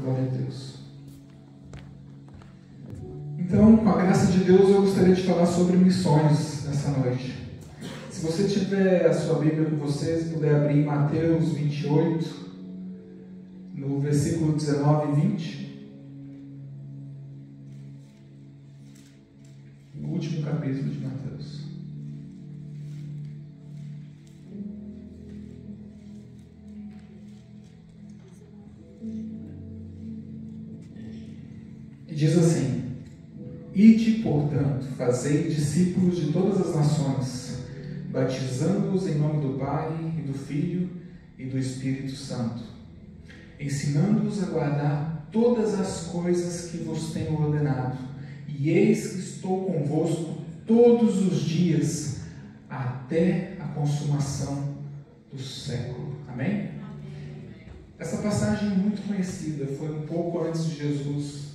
Glória a Deus. Então, com a graça de Deus, eu gostaria de falar sobre missões nessa noite. Se você tiver a sua Bíblia com vocês, puder abrir em Mateus 28, no versículo 19 e 20. No último capítulo de Mateus. E diz assim: Ide, portanto, fazei discípulos de todas as nações, batizando-os em nome do Pai, e do Filho, e do Espírito Santo, ensinando-os a guardar todas as coisas que vos tenho ordenado. E eis que estou convosco todos os dias, até a consumação do século. Amém? Essa passagem é muito conhecida, foi um pouco antes de Jesus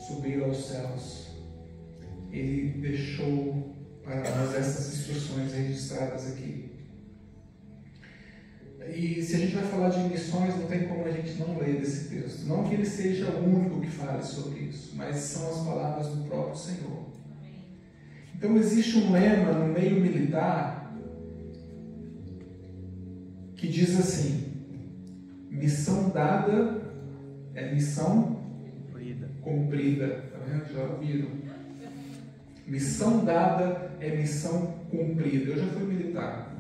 subir aos céus. Ele deixou para nós essas instruções registradas aqui. E se a gente vai falar de missões, não tem como a gente não ler desse texto. Não que ele seja o único que fale sobre isso, mas são as palavras do próprio Senhor. Então existe um lema no meio militar que diz assim: missão dada é missão cumprida. Tá vendo? Já ouviram? Missão dada é missão cumprida. Eu já fui militar.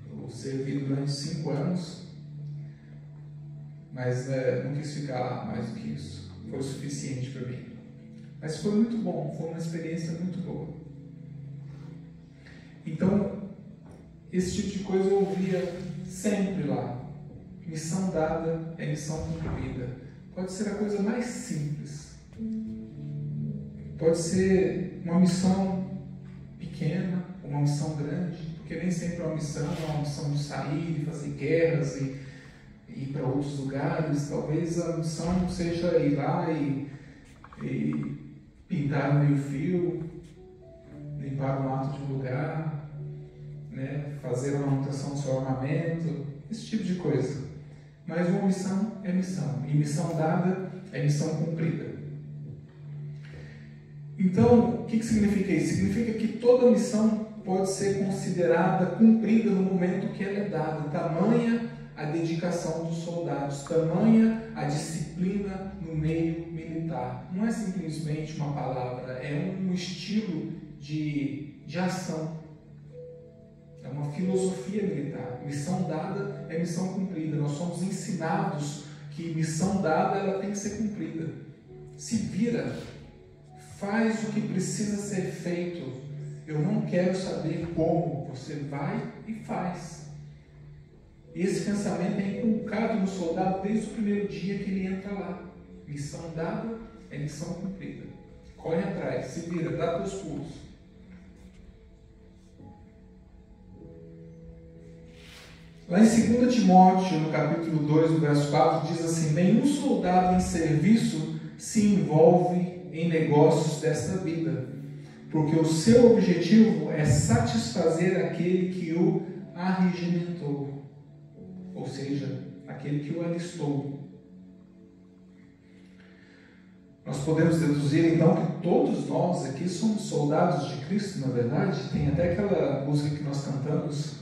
Eu servi durante 5 anos, mas não quis ficar lá mais do que isso. Foi o suficiente para mim. Mas foi muito bom, foi uma experiência muito boa. Então, esse tipo de coisa eu ouvia sempre lá. Missão dada é missão cumprida. Pode ser a coisa mais simples. Pode ser uma missão pequena, uma missão grande, porque nem sempre uma missão é uma missão de sair, de fazer guerras e ir para outros lugares. Talvez a missão seja ir lá e pintar no meio-fio, limpar o mato de um lugar, né? Fazer a manutenção do seu armamento, esse tipo de coisa. Mas uma missão é missão, e missão dada é missão cumprida. Então, o que significa isso? Significa que toda missão pode ser considerada cumprida no momento que ela é dada. Tamanha a dedicação dos soldados, tamanha a disciplina no meio militar. Não é simplesmente uma palavra, é um estilo de ação. É uma filosofia militar. Missão dada é missão cumprida. Nós somos ensinados que missão dada ela tem que ser cumprida. Se vira. Faz o que precisa ser feito. Eu não quero saber como. Você vai e faz. Esse pensamento é inculcado no soldado desde o primeiro dia que ele entra lá. Missão dada é missão cumprida. Corre atrás, se vira, dá teus pulos. Lá em 2 Timóteo, no capítulo 2, no verso 4, diz assim: nenhum soldado em serviço se envolve em negócios desta vida, porque o seu objetivo é satisfazer aquele que o arregimentou, ou seja, aquele que o alistou. Nós podemos deduzir então que todos nós aqui somos soldados de Cristo, na verdade. Tem até aquela música que nós cantamos,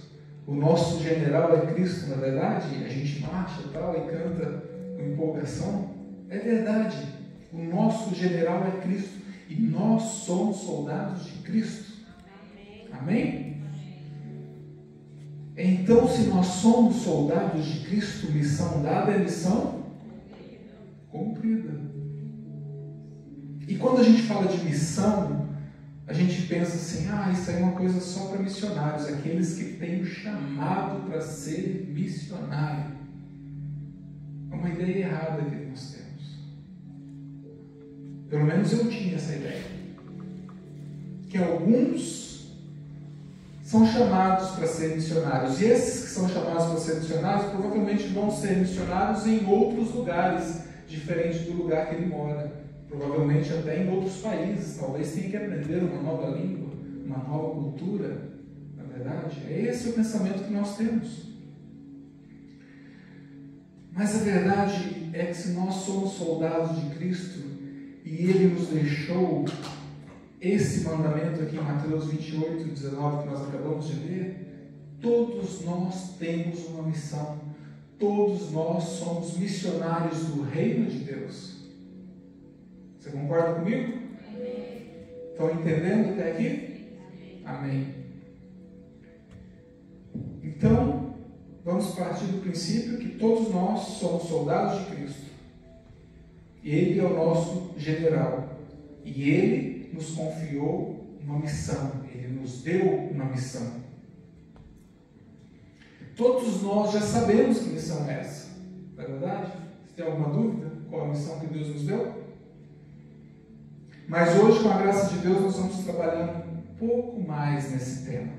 o nosso general é Cristo, na verdade. A gente marcha e tal e canta com empolgação. É verdade. O nosso general é Cristo e nós somos soldados de Cristo. Amém? Então, se nós somos soldados de Cristo, missão dada é missão cumprida. E quando a gente fala de missão, a gente pensa assim: isso aí é uma coisa só para missionários, aqueles que têm o chamado para ser missionário. É uma ideia errada que nós temos. Pelo menos eu tinha essa ideia. Que alguns são chamados para ser missionários. E esses que são chamados para ser missionários provavelmente vão ser missionários em outros lugares, diferente do lugar que ele mora. Provavelmente até em outros países. Talvez tenha que aprender uma nova língua, uma nova cultura. Na verdade, é esse o pensamento que nós temos. Mas a verdade é que se nós somos soldados de Cristo e Ele nos deixou esse mandamento aqui em Mateus 28, 19, que nós acabamos de ler, todos nós temos uma missão. Todos nós somos missionários do reino de Deus. Você concorda comigo? Amém. Estão entendendo até aqui? Amém. Então, vamos partir do princípio que todos nós somos soldados de Cristo. Ele é o nosso general. E Ele nos confiou uma missão. Ele nos deu uma missão. Todos nós já sabemos que missão é essa. Não é verdade? Você tem alguma dúvida? Qual a missão que Deus nos deu? Mas hoje, com a graça de Deus, nós vamos trabalhar um pouco mais nesse tema.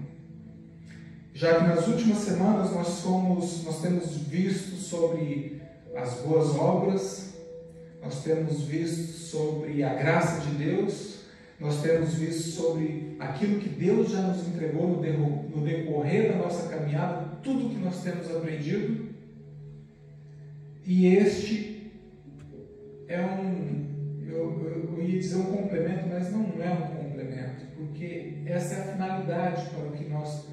Já que nas últimas semanas nós temos visto sobre as boas obras, nós temos visto sobre a graça de Deus, nós temos visto sobre aquilo que Deus já nos entregou no decorrer da nossa caminhada, tudo que nós temos aprendido. E este é eu ia dizer um complemento, mas não é um complemento, porque essa é a finalidade pelo que nós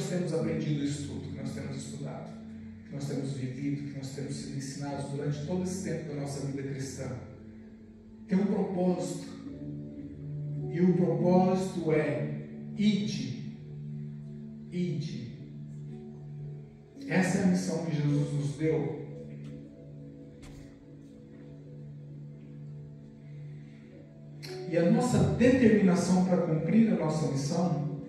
temos aprendido isso tudo, que nós temos estudado, que nós temos vivido, que nós temos sido ensinados durante todo esse tempo da nossa vida cristã. Tem um propósito, e o propósito é ide. Essa é a missão que Jesus nos deu. E a nossa determinação para cumprir a nossa missão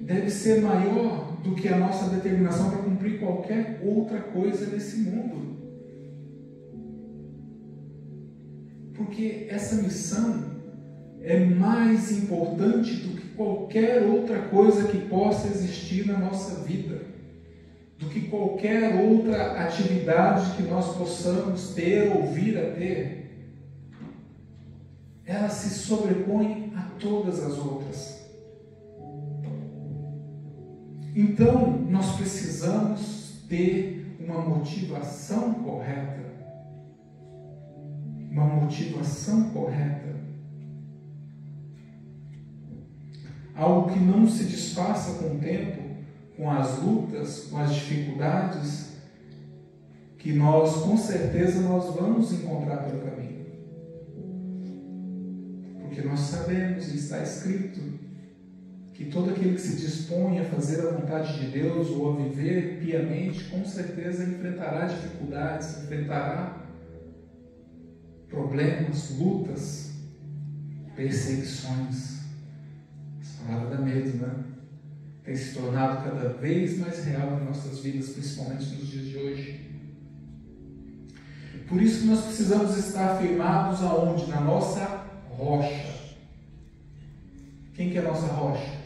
deve ser maior do que a nossa determinação para cumprir qualquer outra coisa nesse mundo. Porque essa missão é mais importante do que qualquer outra coisa que possa existir na nossa vida, do que qualquer outra atividade que nós possamos ter ou vir a ter. Ela se sobrepõe a todas as outras. Então, nós precisamos ter uma motivação correta. Uma motivação correta. Algo que não se desfaça com o tempo, com as lutas, com as dificuldades, que nós, com certeza, nós vamos encontrar pelo caminho. Porque nós sabemos, e está escrito, que todo aquele que se dispõe a fazer a vontade de Deus ou a viver piamente, com certeza enfrentará dificuldades, enfrentará problemas, lutas, perseguições. Essa palavra dá medo, né? Tem se tornado cada vez mais real em nossas vidas, principalmente nos dias de hoje. Por isso que nós precisamos estar firmados aonde? Na nossa rocha. Quem que é a nossa rocha?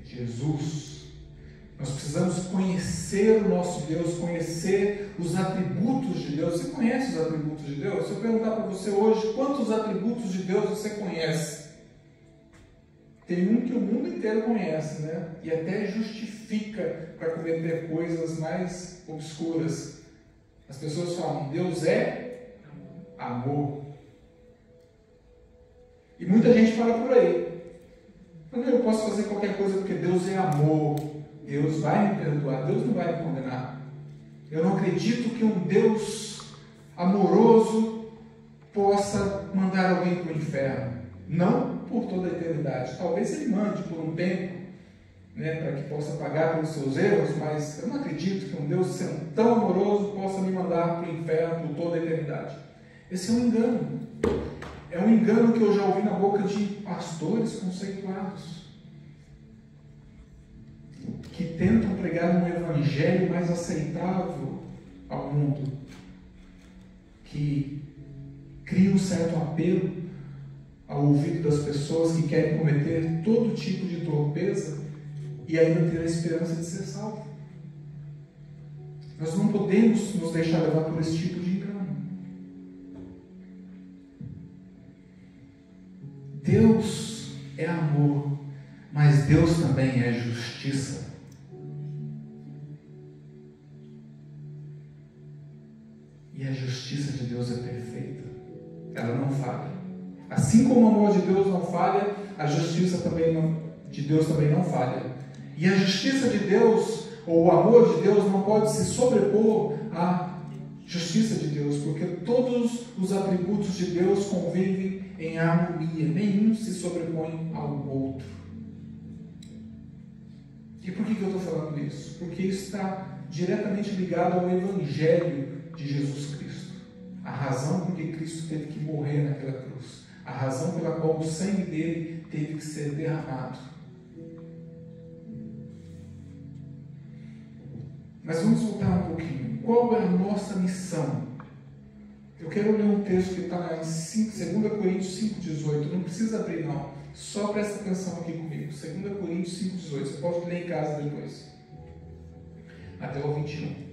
Jesus. Nós precisamos conhecer o nosso Deus, conhecer os atributos de Deus. Você conhece os atributos de Deus? Se eu perguntar para você hoje, quantos atributos de Deus você conhece? Tem um que o mundo inteiro conhece, né? E até justifica para cometer coisas mais obscuras. As pessoas falam, Deus é amor. E muita gente fala por aí. Eu posso fazer qualquer coisa porque Deus é amor. Deus vai me perdoar. Deus não vai me condenar. Eu não acredito que um Deus amoroso possa mandar alguém para o inferno. Não por toda a eternidade. Talvez Ele mande por um tempo, né, para que possa pagar pelos seus erros, mas eu não acredito que um Deus sendo tão amoroso possa me mandar para o inferno por toda a eternidade. Esse é um engano. É um engano que eu já ouvi na boca de pastores conceituados, que tentam pregar um evangelho mais aceitável ao mundo, que cria um certo apelo ao ouvido das pessoas que querem cometer todo tipo de torpeza e ainda ter a esperança de ser salvo. Nós não podemos nos deixar levar por esse tipo de engano. Deus é amor, mas Deus também é justiça. E a justiça de Deus é perfeita. Ela não falha. Assim como o amor de Deus não falha, a justiça de Deus também não falha. E a justiça de Deus, ou o amor de Deus, não pode se sobrepor à justiça de Deus, porque todos os atributos de Deus convivem em harmonia, nenhum se sobrepõe ao outro. E por que eu estou falando isso? Porque isso está diretamente ligado ao Evangelho de Jesus Cristo. A razão por que Cristo teve que morrer naquela cruz. A razão pela qual o sangue dele teve que ser derramado. Mas vamos voltar um pouquinho. Qual é a nossa missão? Eu quero ler um texto que está em 2 Coríntios 5,18. Não precisa abrir, não. Só presta atenção aqui comigo. 2 Coríntios 5,18. Você pode ler em casa depois. Até o 21.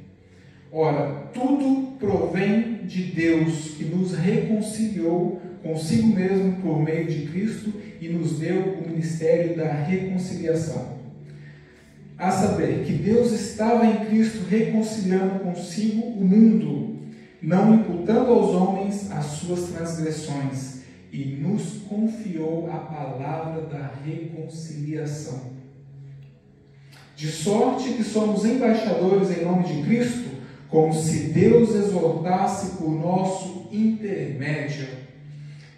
Ora, tudo provém de Deus, que nos reconciliou consigo mesmo por meio de Cristo e nos deu o ministério da reconciliação. A saber, que Deus estava em Cristo reconciliando consigo o mundo, não imputando aos homens as suas transgressões, e nos confiou a palavra da reconciliação. De sorte que somos embaixadores em nome de Cristo, como se Deus exortasse por nosso intermédio.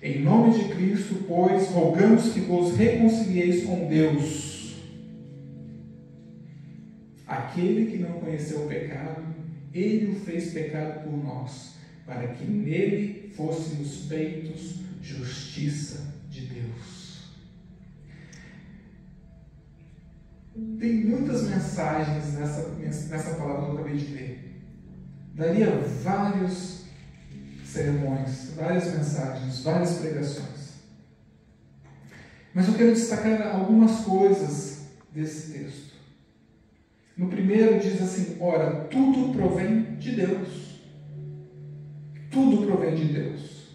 Em nome de Cristo, pois, rogamos que vos reconcilieis com Deus. Aquele que não conheceu o pecado, ele o fez pecado por nós, para que nele fôssemos feitos justiça de Deus. Tem muitas mensagens nessa palavra que eu acabei de ler. Daria vários sermões, várias mensagens, várias pregações. Mas eu quero destacar algumas coisas desse texto. No primeiro diz assim, ora, tudo provém de Deus. Tudo provém de Deus.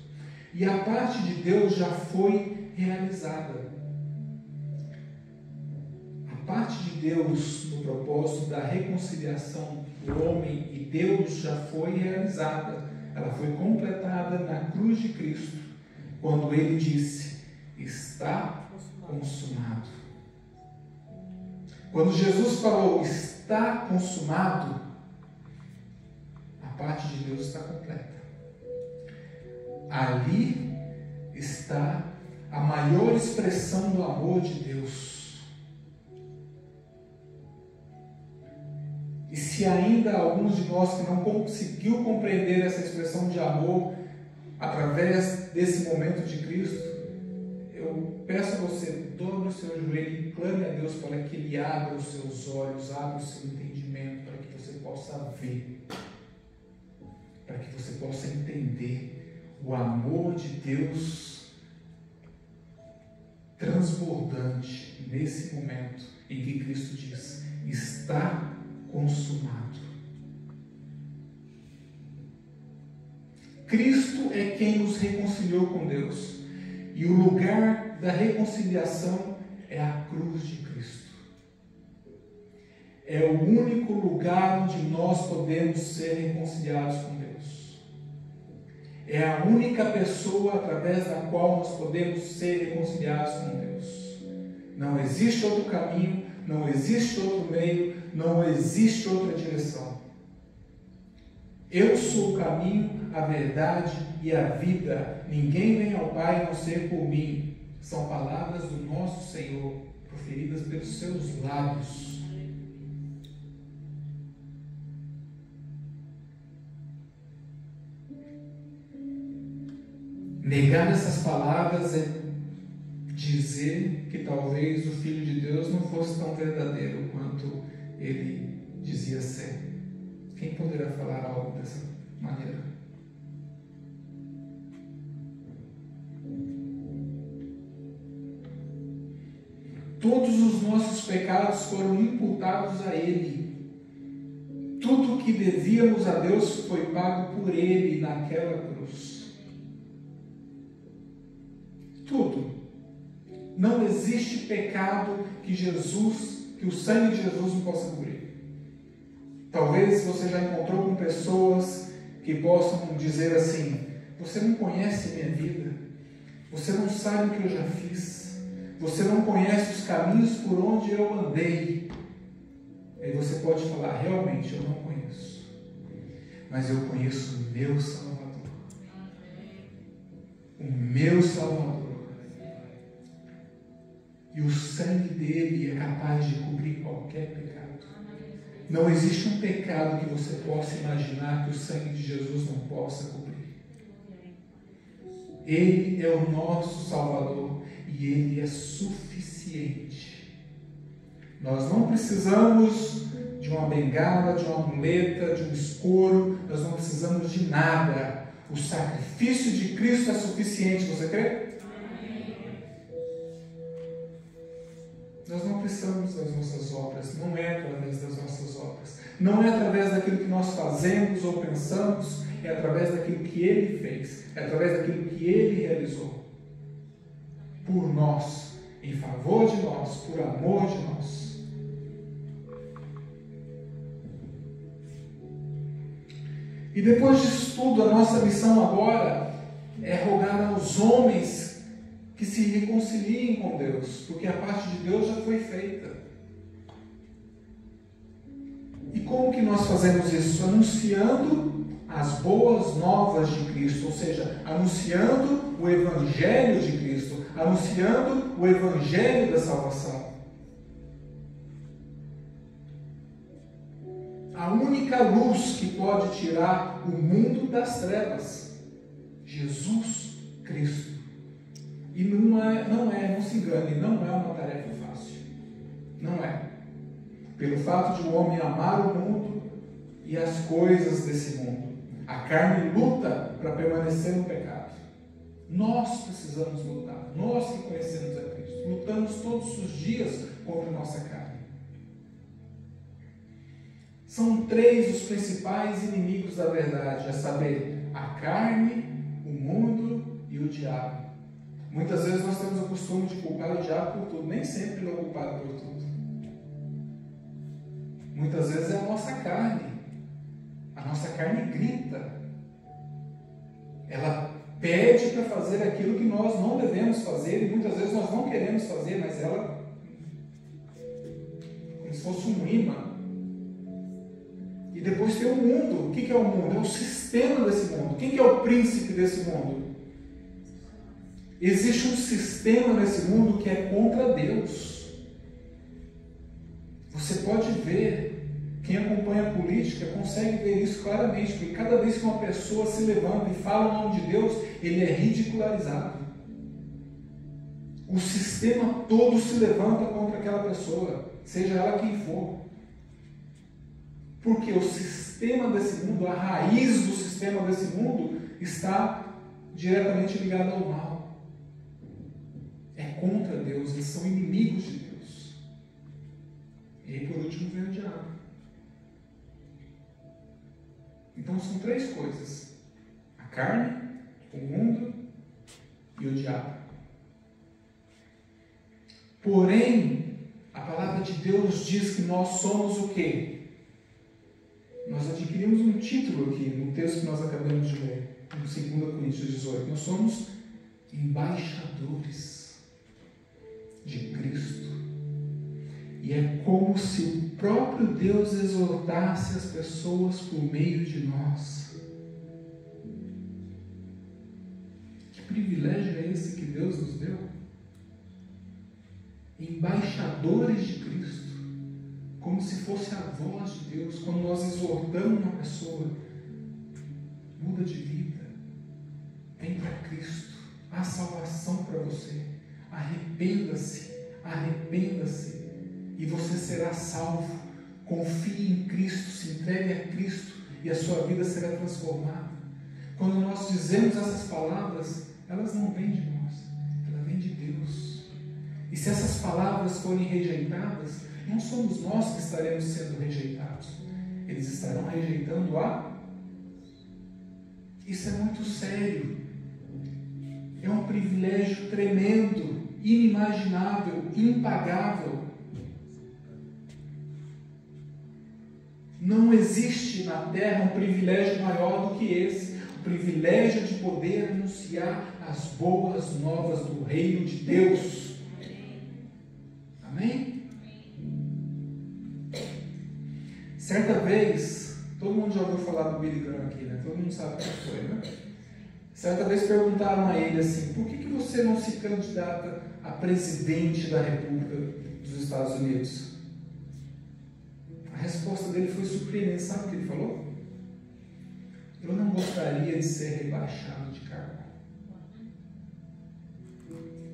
E a parte de Deus já foi realizada. A parte de Deus no propósito da reconciliação do homem e Deus já foi realizada. Ela foi completada na cruz de Cristo, quando ele disse, está consumado. Quando Jesus falou, está consumado, a parte de Deus está completa. Ali está a maior expressão do amor de Deus. E se ainda alguns de nós que não conseguiu compreender essa expressão de amor através desse momento de Cristo, eu peço a você, dobre o seu joelho e clame a Deus para que Ele abra os seus olhos, abra o seu entendimento, para que você possa ver, para que você possa entender o amor de Deus transbordante nesse momento em que Cristo diz, está consumado. Cristo é quem nos reconciliou com Deus. E o lugar da reconciliação é a cruz de Cristo. É o único lugar onde nós podemos ser reconciliados com Deus. É a única pessoa através da qual nós podemos ser reconciliados com Deus. Não existe outro caminho, não existe outro meio, não existe outra direção. Eu sou o caminho, a verdade e a vida. Ninguém vem ao Pai a não ser por mim. São palavras do nosso Senhor, proferidas pelos seus lábios. Negar essas palavras é dizer que talvez o Filho de Deus não fosse tão verdadeiro quanto ele dizia ser. Quem poderá falar algo dessa maneira? Todos os nossos pecados foram imputados a Ele. Tudo que devíamos a Deus foi pago por Ele naquela cruz. Tudo. Não existe pecado que o sangue de Jesus não possa cobrir. Talvez você já encontrou com pessoas que possam dizer assim: você não conhece minha vida, você não sabe o que eu já fiz, você não conhece os caminhos por onde eu andei. Aí você pode falar: realmente eu não conheço, mas eu conheço o meu Salvador. O meu Salvador. E o sangue dele é capaz de cobrir qualquer pecado. Não existe um pecado que você possa imaginar que o sangue de Jesus não possa cobrir. Ele é o nosso Salvador e ele é suficiente. Nós não precisamos de uma bengala, de uma muleta, de um escuro, nós não precisamos de nada. O sacrifício de Cristo é suficiente, você crê? Nós não precisamos das nossas obras, não é através das nossas obras, não é através daquilo que nós fazemos ou pensamos, é através daquilo que Ele fez, é através daquilo que Ele realizou por nós, em favor de nós, por amor de nós. E depois disso tudo, a nossa missão agora é rogar aos homens que se reconciliem com Deus, porque a parte de Deus já foi feita. E como que nós fazemos isso? Anunciando as boas novas de Cristo, ou seja, anunciando o Evangelho de Cristo, anunciando o Evangelho da salvação. A única luz que pode tirar o mundo das trevas, Jesus Cristo. E não se engane, não é uma tarefa fácil. Não é. Pelo fato de o homem amar o mundo e as coisas desse mundo. A carne luta para permanecer no pecado. Nós precisamos lutar. Nós que conhecemos a Cristo. Lutamos todos os dias contra a nossa carne. São 3 os principais inimigos da verdade, a saber, a carne, o mundo e o diabo. Muitas vezes nós temos o costume de culpar o diabo por tudo, nem sempre ele é culpado por tudo. Muitas vezes é a nossa carne. A nossa carne grita. Ela pede para fazer aquilo que nós não devemos fazer, e muitas vezes nós não queremos fazer, mas ela, como se fosse um imã. E depois tem o mundo. O que é o mundo? É o sistema desse mundo. Quem é o príncipe desse mundo? Existe um sistema nesse mundo que é contra Deus. Você pode ver, quem acompanha a política consegue ver isso claramente, porque cada vez que uma pessoa se levanta e fala o nome de Deus, ele é ridicularizado. O sistema todo se levanta contra aquela pessoa, seja ela quem for. Porque o sistema desse mundo, a raiz do sistema desse mundo, está diretamente ligada ao mal. É contra Deus, eles são inimigos de Deus. E aí, por último, vem o diabo. Então, são 3 coisas: a carne, o mundo e o diabo. Porém, a palavra de Deus diz que nós somos o quê? Nós adquirimos um título aqui no texto que nós acabamos de ler, no 2 Coríntios 18. Nós somos embaixadores de Cristo. E é como se o próprio Deus exortasse as pessoas por meio de nós. Que privilégio é esse que Deus nos deu? Embaixadores de Cristo. Como se fosse a voz de Deus. Quando nós exortamos uma pessoa, muda de vida, vem para Cristo, há salvação para você, arrependa-se, e você será salvo. Confie em Cristo, se entregue a Cristo e a sua vida será transformada. Quando nós dizemos essas palavras, elas não vêm de nós, elas vêm de Deus. E se essas palavras forem rejeitadas, não somos nós que estaremos sendo rejeitados, eles estarão rejeitando a... Isso é muito sério. É um privilégio tremendo, inimaginável, impagável. Não existe na terra um privilégio maior do que esse. O privilégio de poder anunciar as boas novas do reino de Deus. Amém? Certa vez, todo mundo já ouviu falar do Billy Graham aqui, né? Todo mundo sabe quem foi, né? Certa vez perguntaram a ele assim: por que você não se candidata a presidente da República dos Estados Unidos? A resposta dele foi surpreendente. Sabe o que ele falou? Eu não gostaria de ser rebaixado de cargo.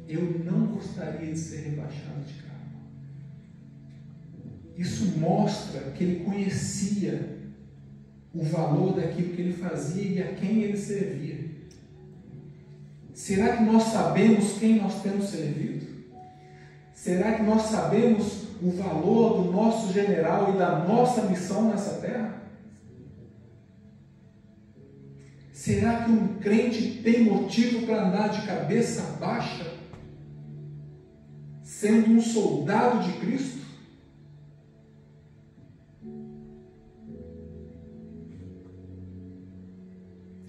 Eu não gostaria de ser rebaixado de cargo. Isso mostra que ele conhecia o valor daquilo que ele fazia e a quem ele servia. Será que nós sabemos quem nós temos servido? Será que nós sabemos o valor do nosso general e da nossa missão nessa terra? Será que um crente tem motivo para andar de cabeça baixa, sendo um soldado de Cristo?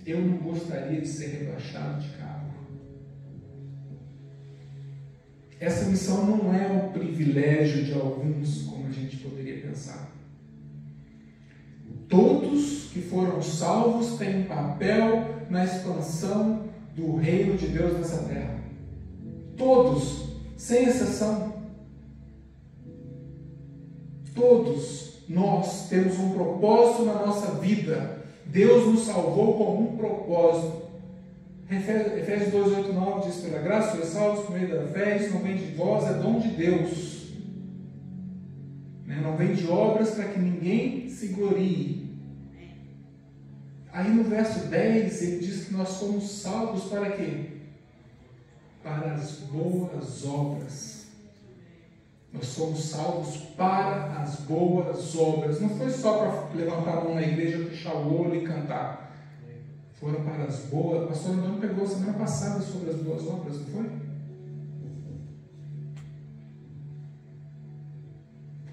Eu não gostaria de ser rebaixado de cargo. Essa missão não é um privilégio de alguns, como a gente poderia pensar. Todos que foram salvos têm um papel na expansão do reino de Deus nessa terra. Todos, sem exceção. Todos nós temos um propósito na nossa vida. Deus nos salvou com um propósito. Efésios 2, 8, 9 diz: pela graça sois salvos por meio da fé, isso não vem de vós, é dom de Deus. Não vem de obras para que ninguém se glorie. Aí no verso 10 ele diz que nós somos salvos para quê? Para as boas obras. Nós somos salvos para as boas obras. Não foi só para levantar a mão na igreja, fechar o olho e cantar. Foram para as boas. O pastor Antônio pegou semana passada sobre as boas obras, não foi?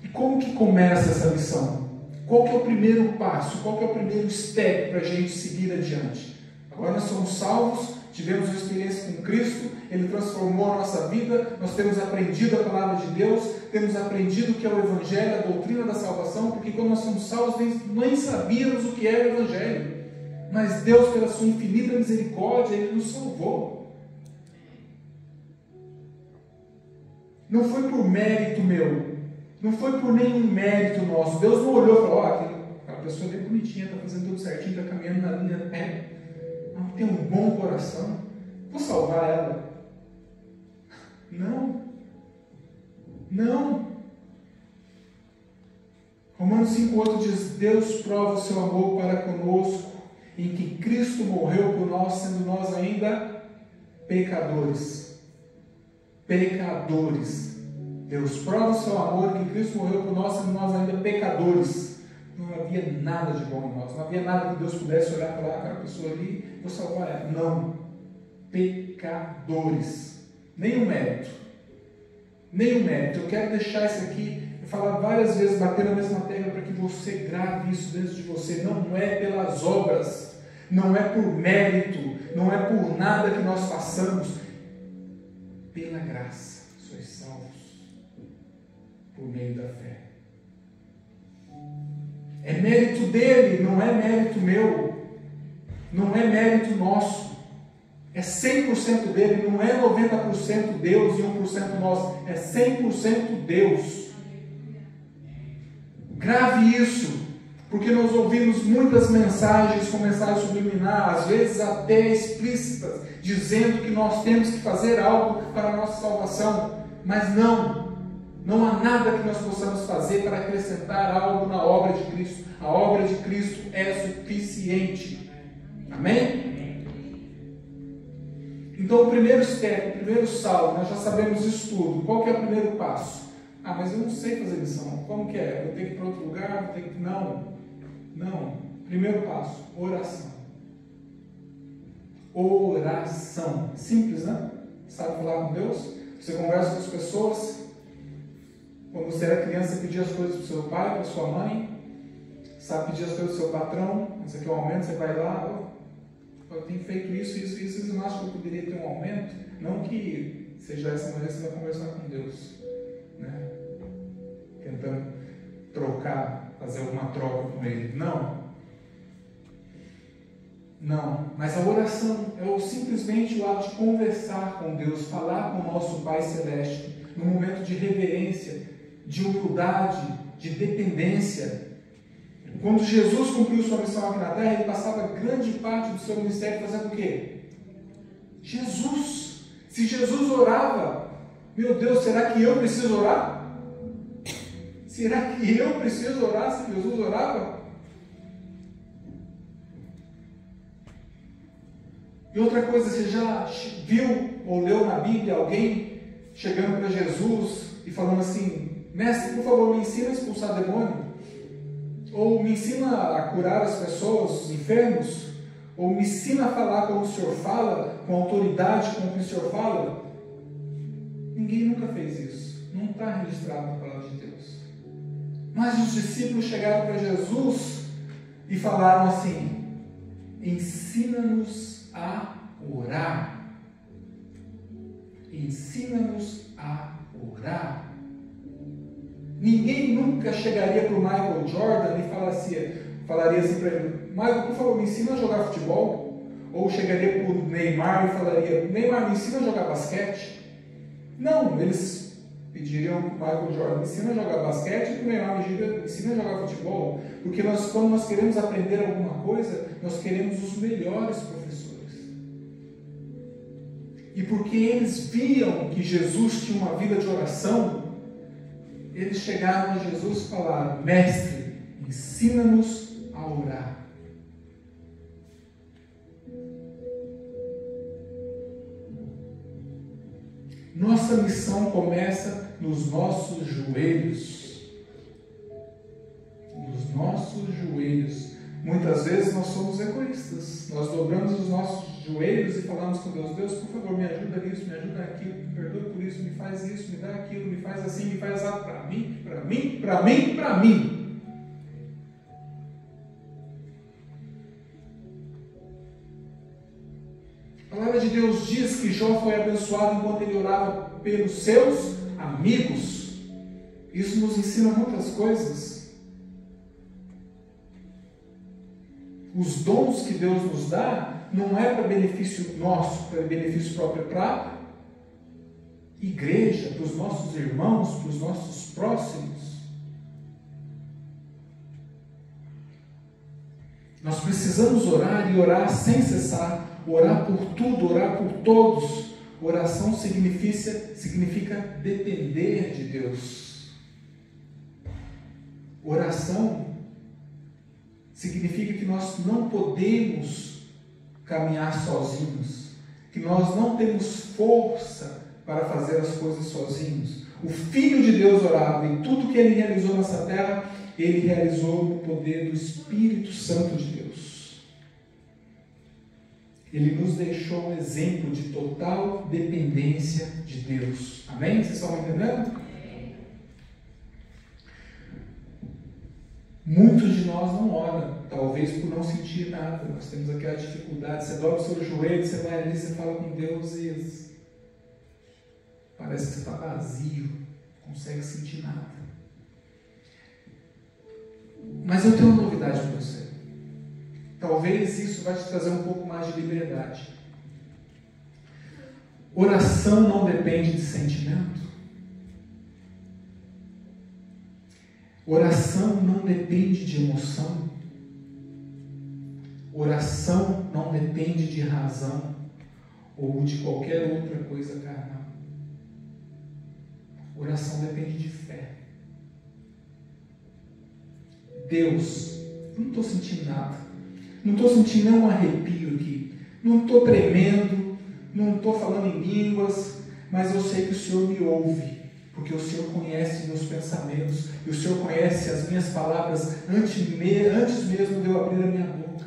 E como que começa essa missão? Qual que é o primeiro passo? Qual que é o primeiro step para a gente seguir adiante? Agora nós somos salvos, tivemos uma experiência com Cristo, Ele transformou a nossa vida, nós temos aprendido a palavra de Deus, temos aprendido o que é o Evangelho, a doutrina da salvação, porque quando nós somos salvos nem sabíamos o que era o Evangelho. Mas Deus, pela sua infinita misericórdia, Ele nos salvou. Não foi por mérito meu, não foi por nenhum mérito nosso. Deus não olhou e falou: aquela pessoa é bem bonitinha, está fazendo tudo certinho, está caminhando na linha reta, tem um bom coração, vou salvar ela. Não. Romanos 5,8 diz: Deus prova o seu amor para conosco, em que Cristo morreu por nós, sendo nós ainda pecadores. Deus prova o seu amor, em que Cristo morreu por nós, sendo nós ainda pecadores. Não havia nada de bom em nós, não havia nada que Deus pudesse olhar e falar: aquela pessoa ali, vou salvar ela. Não. Pecadores. Nenhum mérito. Eu quero deixar isso aqui, falar várias vezes, bater na mesma tecla para que você grave isso dentro de você. Não é pelas obras, não é por mérito, não é por nada que nós façamos. Pela graça sois salvos por meio da fé. É mérito dele, não é mérito meu, não é mérito nosso. É 100% dele, não é 90% Deus e 1% nós, é 100% Deus. Grave isso, porque nós ouvimos muitas mensagens com mensagem subliminar, às vezes até explícitas, dizendo que nós temos que fazer algo para a nossa salvação, mas não há nada que nós possamos fazer para acrescentar algo na obra de Cristo. A obra de Cristo é suficiente. Amém? Então o primeiro step, o primeiro salto, nós já sabemos isso tudo. Qual que é o primeiro passo? Mas eu não sei fazer missão. Como que é? Eu tenho que ir para outro lugar? Eu tenho que... Não. Primeiro passo, oração. Oração. Simples, né? Sabe falar com Deus? Você conversa com as pessoas. Quando você era criança, você pedia as coisas para o seu pai, para a sua mãe. sabe pedir as coisas do seu patrão, isso aqui é um aumento, você vai lá, eu tenho feito isso, vocês não acham que eu poderia ter um aumento? Não que seja essa maneira que você vai conversar com Deus, né? Tentando trocar, fazer alguma troca com Ele. Não, mas a oração é simplesmente o ato de conversar com Deus, falar com o nosso Pai Celeste, num momento de reverência, de humildade, de dependência. Quando Jesus cumpriu sua missão aqui na terra, ele passava grande parte do seu ministério fazendo o quê? Jesus. Se Jesus orava, meu Deus, será que eu preciso orar? Será que eu preciso orar se Jesus orava? E outra coisa, você já viu ou leu na Bíblia alguém chegando para Jesus e falando assim: mestre, por favor, me ensina a expulsar demônio? Ou me ensina a curar as pessoas, os enfermos? Ou me ensina a falar como o Senhor fala, com autoridade como o Senhor fala? Ninguém nunca fez isso. Não está registrado na palavra de Deus. Mas os discípulos chegaram para Jesus e falaram assim: ensina-nos a orar. Ensina-nos a orar. Ninguém nunca chegaria para o Michael Jordan e falaria assim para ele: Michael, por favor, me ensina a jogar futebol. Ou chegaria para o Neymar e falaria: Neymar, me ensina a jogar basquete. Não, eles pediriam para o Michael Jordan: me ensina a jogar basquete, e para o Neymar me ensina a jogar futebol. Porque quando nós queremos aprender alguma coisa, nós queremos os melhores professores. E porque eles viam que Jesus tinha uma vida de oração, eles chegaram a Jesus e falaram: mestre, ensina-nos a orar. Nossa missão começa nos nossos joelhos. Nos nossos joelhos. Muitas vezes nós somos egoístas. Nós dobramos os nossos joelhos e falamos com Deus: Deus, por favor, me ajuda nisso, me ajuda naquilo, me perdoa por isso, me faz isso, me dá aquilo, me faz assim, me faz assado, para mim, para mim, para mim, para mim. A palavra de Deus diz que Jó foi abençoado enquanto ele orava pelos seus amigos. Isso nos ensina muitas coisas. Os dons que Deus nos dá não é para benefício nosso, para benefício próprio, é para a igreja, para os nossos irmãos, para os nossos próximos. Nós precisamos orar e orar sem cessar. Orar por tudo, orar por todos. Oração significa depender de Deus. Oração significa que nós não podemos caminhar sozinhos, que nós não temos força para fazer as coisas sozinhos. O Filho de Deus orava e tudo que ele realizou nessa terra, ele realizou no poder do Espírito Santo de Deus. Ele nos deixou um exemplo de total dependência de Deus. Amém? Vocês estão entendendo? Muitos de nós não oram, talvez por não sentir nada. Nós temos aquela dificuldade. Você dobra o seu joelho, você vai ali, você fala com Deus e parece que você está vazio, não consegue sentir nada. Mas eu tenho uma novidade para você. Talvez isso vai te trazer um pouco mais de liberdade. Oração não depende de sentimento. Oração não depende de emoção. Oração não depende de razão ou de qualquer outra coisa carnal. Oração depende de fé. Deus, eu não estou sentindo nada. Não estou sentindo nenhum arrepio aqui. Não estou tremendo. Não estou falando em línguas. Mas eu sei que o Senhor me ouve. Porque o Senhor conhece meus pensamentos. E o Senhor conhece as minhas palavras antes mesmo de eu abrir a minha boca.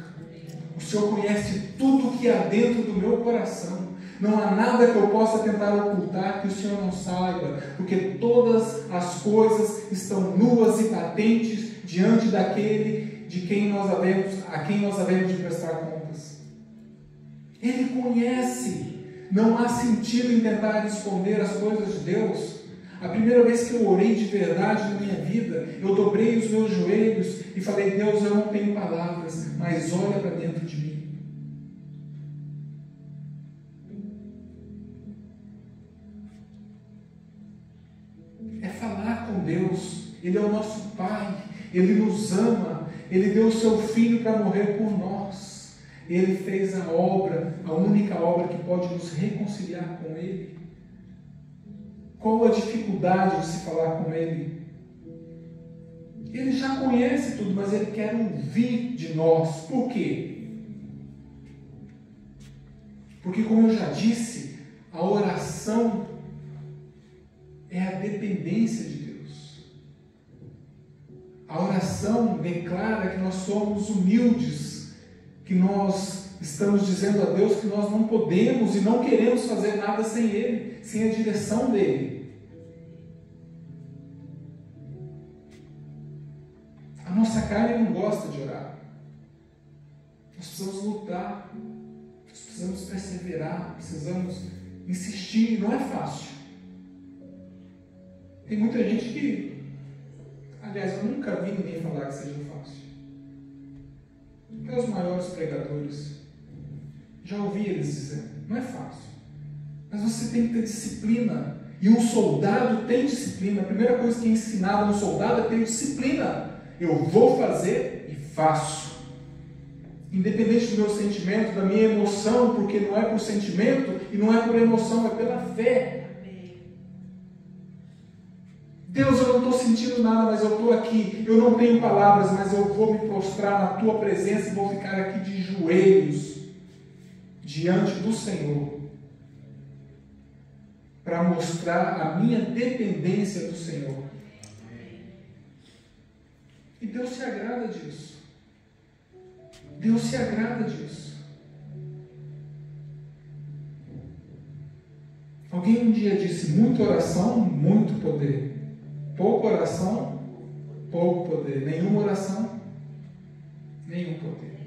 O Senhor conhece tudo que há dentro do meu coração. Não há nada que eu possa tentar ocultar que o Senhor não saiba. Porque todas as coisas estão nuas e patentes diante daquele a quem nós havemos de prestar contas. Ele conhece. Não há sentido em tentar esconder as coisas de Deus. A primeira vez que eu orei de verdade na minha vida, eu dobrei os meus joelhos e falei: Deus, eu não tenho palavras, mas olha para dentro de mim. É falar com Deus. Ele é o nosso Pai, Ele nos ama, Ele deu o seu Filho para morrer por nós. Ele fez a obra, a única obra que pode nos reconciliar com Ele. Qual a dificuldade de se falar com Ele? Ele já conhece tudo, mas Ele quer ouvir de nós. Por quê? Porque, como eu já disse, a oração é a dependência de Deus. A oração declara que nós somos humildes, que nós estamos dizendo a Deus que nós não podemos e não queremos fazer nada sem Ele, sem a direção dEle. A nossa carne não gosta de orar. Nós precisamos lutar, nós precisamos perseverar, precisamos insistir, não é fácil. Tem muita gente que, aliás, eu nunca vi ninguém falar que seja fácil. Até os maiores pregadores, já ouvi eles dizendo, não é fácil. Mas você tem que ter disciplina. E um soldado tem disciplina. A primeira coisa que é ensinada a um soldado é ter disciplina. Eu vou fazer e faço. Independente do meu sentimento, da minha emoção, porque não é por sentimento e não é por emoção, é pela fé. Deus, eu não estou sentindo nada, mas eu estou aqui. Eu não tenho palavras, mas eu vou me prostrar na Tua presença e vou ficar aqui de joelhos diante do Senhor para mostrar a minha dependência do Senhor. E Deus se agrada disso. Deus se agrada disso. Alguém um dia disse: muita oração, muito poder. Pouca oração, pouco poder. Nenhuma oração, nenhum poder.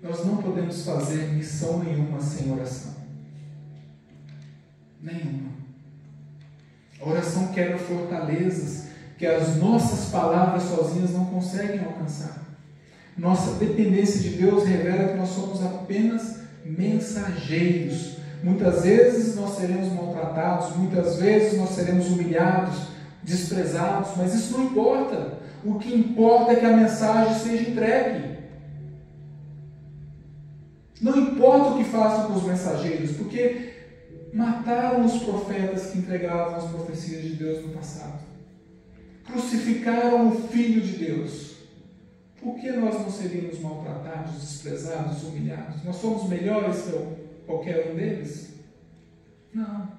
Nós não podemos fazer missão nenhuma sem oração. Nenhuma. A oração quebra fortalezas que as nossas palavras sozinhas não conseguem alcançar. Nossa dependência de Deus revela que nós somos apenas mensageiros. Muitas vezes nós seremos maltratados, muitas vezes nós seremos humilhados, desprezados, mas isso não importa. O que importa é que a mensagem seja entregue. Não importa o que façam com os mensageiros, porque mataram os profetas que entregavam as profecias de Deus no passado. Crucificaram o Filho de Deus. Por que nós não seríamos maltratados, desprezados, humilhados? Nós somos melhores que qualquer um deles? Não.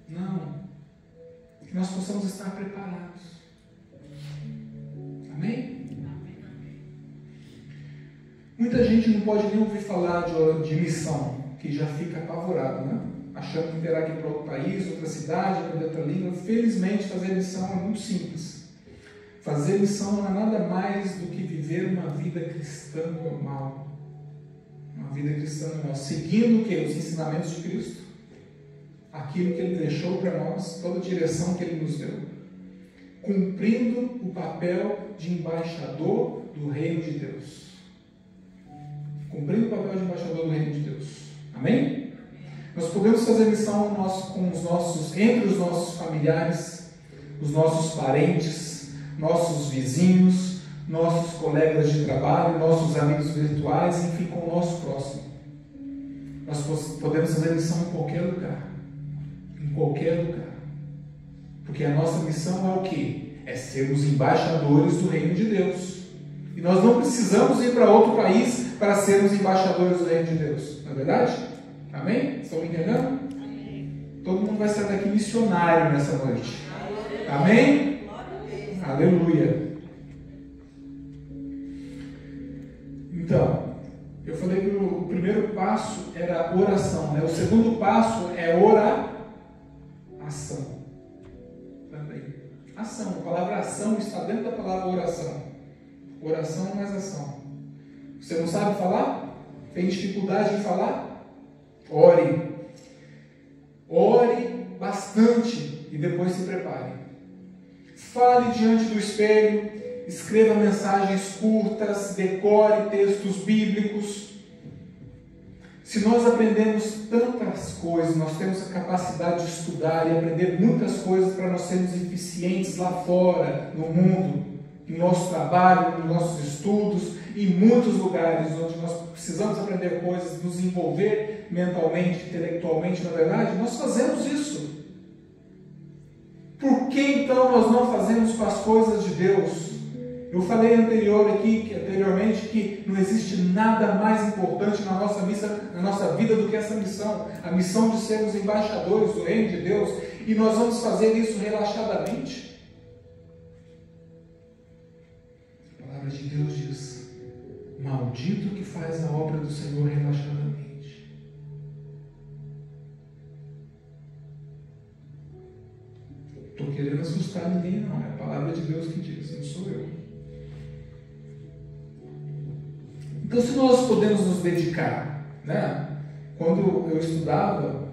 Não. Que nós possamos estar preparados. Amém? Muita gente não pode nem ouvir falar de missão, que já fica apavorado, né? Achando que terá que ir para outro país, outra cidade, aprender outra língua. Felizmente, fazer missão é muito simples. Fazer missão não é nada mais do que viver uma vida cristã normal. Uma vida cristã normal. Seguindo o quê? Os ensinamentos de Cristo. Aquilo que Ele deixou para nós, toda a direção que Ele nos deu. Cumprindo o papel de embaixador do Reino de Deus. Cumprindo o papel de embaixador do Reino de Deus. Amém? Nós podemos fazer missão entre os nossos familiares, os nossos parentes, nossos vizinhos, nossos colegas de trabalho, nossos amigos virtuais, enfim, com o nosso próximo. Nós podemos fazer missão em qualquer lugar. Em qualquer lugar. Porque a nossa missão é o quê? É sermos embaixadores do Reino de Deus. E nós não precisamos ir para outro país para sermos embaixadores do Reino de Deus. Não é verdade? Amém? Estão me entendendo? Amém. Todo mundo vai sair daqui missionário nessa noite. Amém? Aleluia. Então, eu falei que o primeiro passo era oração, né? O segundo passo é oração. Também. Ação. A palavra ação está dentro da palavra oração. Você não sabe falar? Tem dificuldade em falar? Ore. Ore bastante e depois se prepare. Fale diante do espelho, escreva mensagens curtas, decore textos bíblicos. Se nós aprendemos tantas coisas, nós temos a capacidade de estudar e aprender muitas coisas para nós sermos eficientes lá fora, no mundo, no nosso trabalho, nos nossos estudos, em muitos lugares onde nós precisamos aprender coisas, nos envolver mentalmente, intelectualmente, na verdade, nós fazemos isso. Por que então nós não fazemos com as coisas de Deus? Eu falei anteriormente que não existe nada mais importante na nossa vida do que essa missão. A missão de sermos embaixadores do reino de Deus. E nós vamos fazer isso relaxadamente. A palavra de Deus diz: maldito que faz a obra do Senhor relaxadamente. Não estou querendo assustar ninguém, não. É a palavra de Deus que diz, não sou eu. Então, se nós podemos nos dedicar, né? Quando eu estudava,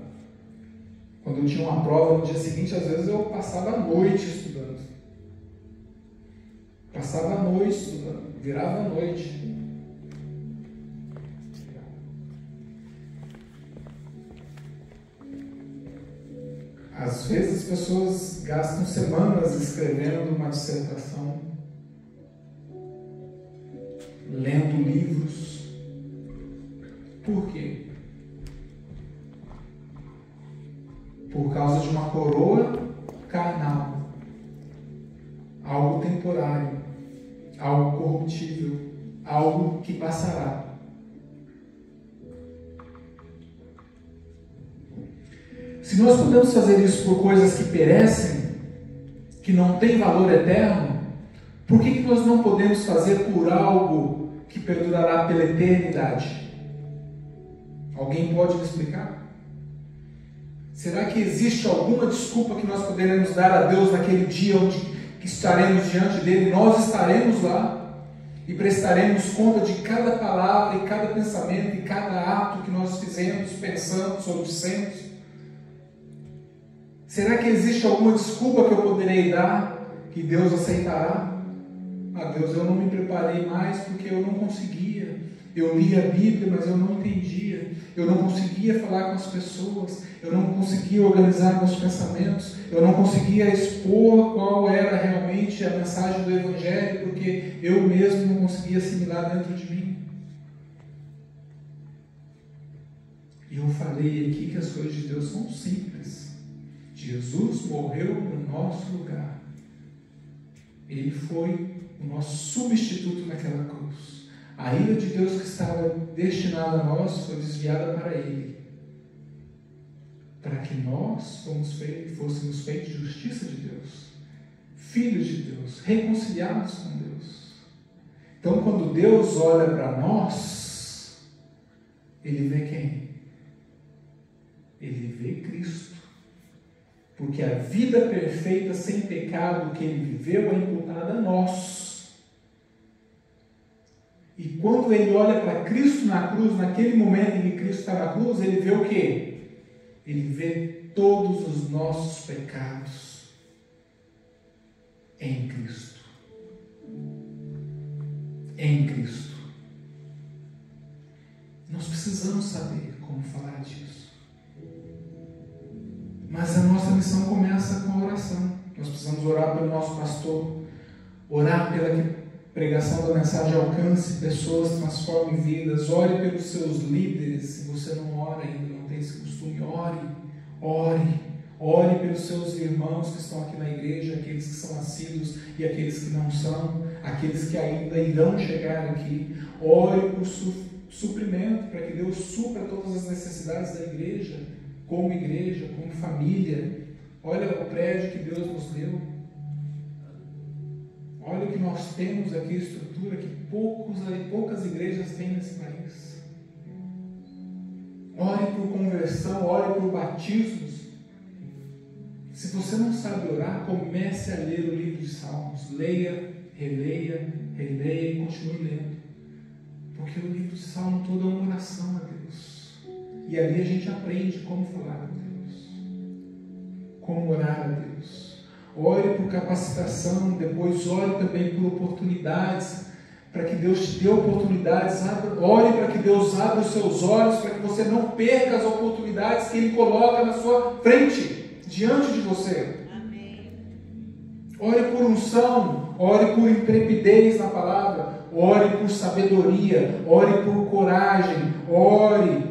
quando eu tinha uma prova no dia seguinte, às vezes eu passava a noite estudando. Passava a noite estudando, virava a noite. Às vezes as pessoas gastam semanas escrevendo uma dissertação, lendo livros. Por quê? Por causa de uma coroa carnal, algo temporário, algo corruptível, algo que passará. Se nós podemos fazer isso por coisas que perecem, que não têm valor eterno, por que nós não podemos fazer por algo que perdurará pela eternidade? Alguém pode me explicar? Será que existe alguma desculpa que nós poderemos dar a Deus naquele dia onde que estaremos diante dele? Nós estaremos lá e prestaremos conta de cada palavra e cada pensamento e cada ato que nós fizemos, pensamos ou dissemos. Será que existe alguma desculpa que eu poderei dar que Deus aceitará? Ah, Deus, eu não me preparei mais porque eu não conseguia. Eu li a Bíblia, mas eu não entendia. Eu não conseguia falar com as pessoas. Eu não conseguia organizar meus pensamentos. Eu não conseguia expor qual era realmente a mensagem do Evangelho, porque eu mesmo não conseguia assimilar dentro de mim. E eu falei aqui que as coisas de Deus são simples. Jesus morreu no nosso lugar. Ele foi o nosso substituto naquela cruz. A ira de Deus que estava destinada a nós foi desviada para Ele, para que nós fôssemos feitos justiça de Deus, filhos de Deus, reconciliados com Deus. Então, quando Deus olha para nós, Ele vê quem? Ele vê Cristo. Porque a vida perfeita, sem pecado que Ele viveu, é imputada a nós. E quando Ele olha para Cristo na cruz, naquele momento em que Cristo está na cruz, Ele vê o quê? Ele vê todos os nossos pecados em Cristo. Em Cristo. Nós precisamos saber como falar disso. Mas a nossa missão começa com a oração. Nós precisamos orar pelo nosso pastor, orar pela que a pregação da mensagem alcance pessoas, transforme vidas. Ore pelos seus líderes. Se você não ora ainda, não tem esse costume, ore pelos seus irmãos que estão aqui na igreja, aqueles que são assíduos e aqueles que não são, aqueles que ainda irão chegar aqui. Ore por suprimento, para que Deus supra todas as necessidades da igreja, como família. Olha o prédio que Deus nos deu. Olha o que nós temos aqui, estrutura que poucas igrejas têm nesse país. Ore por conversão, ore por batismos. Se você não sabe orar, comece a ler o livro de Salmos. Leia, releia e continue lendo. Porque o de Salmo todo é uma oração a Deus. E ali a gente aprende como falar a Deus, como orar a Deus. Ore por capacitação, depois ore também por oportunidades, para que Deus te dê oportunidades. Ore para que Deus abra os seus olhos, para que você não perca as oportunidades que Ele coloca na sua frente, diante de você. Amém. Ore por unção, ore por intrepidez na palavra, ore por sabedoria, ore por coragem, ore.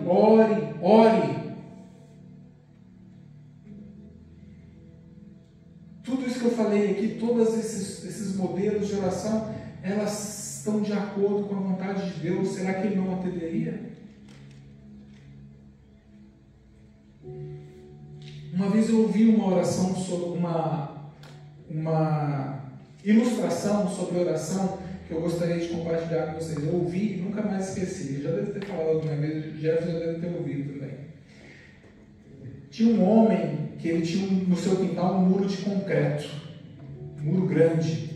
Tudo isso que eu falei aqui, todos esses modelos de oração, elas estão de acordo com a vontade de Deus. Será que Ele não atenderia? Uma vez eu ouvi uma oração sobre uma ilustração sobre oração que eu gostaria de compartilhar com vocês. Eu ouvi e nunca mais esqueci. Eu já deve ter falado alguma vez, o Jeff já deve ter ouvido também. Tinha um homem que ele tinha no seu quintal um muro de concreto, um muro grande,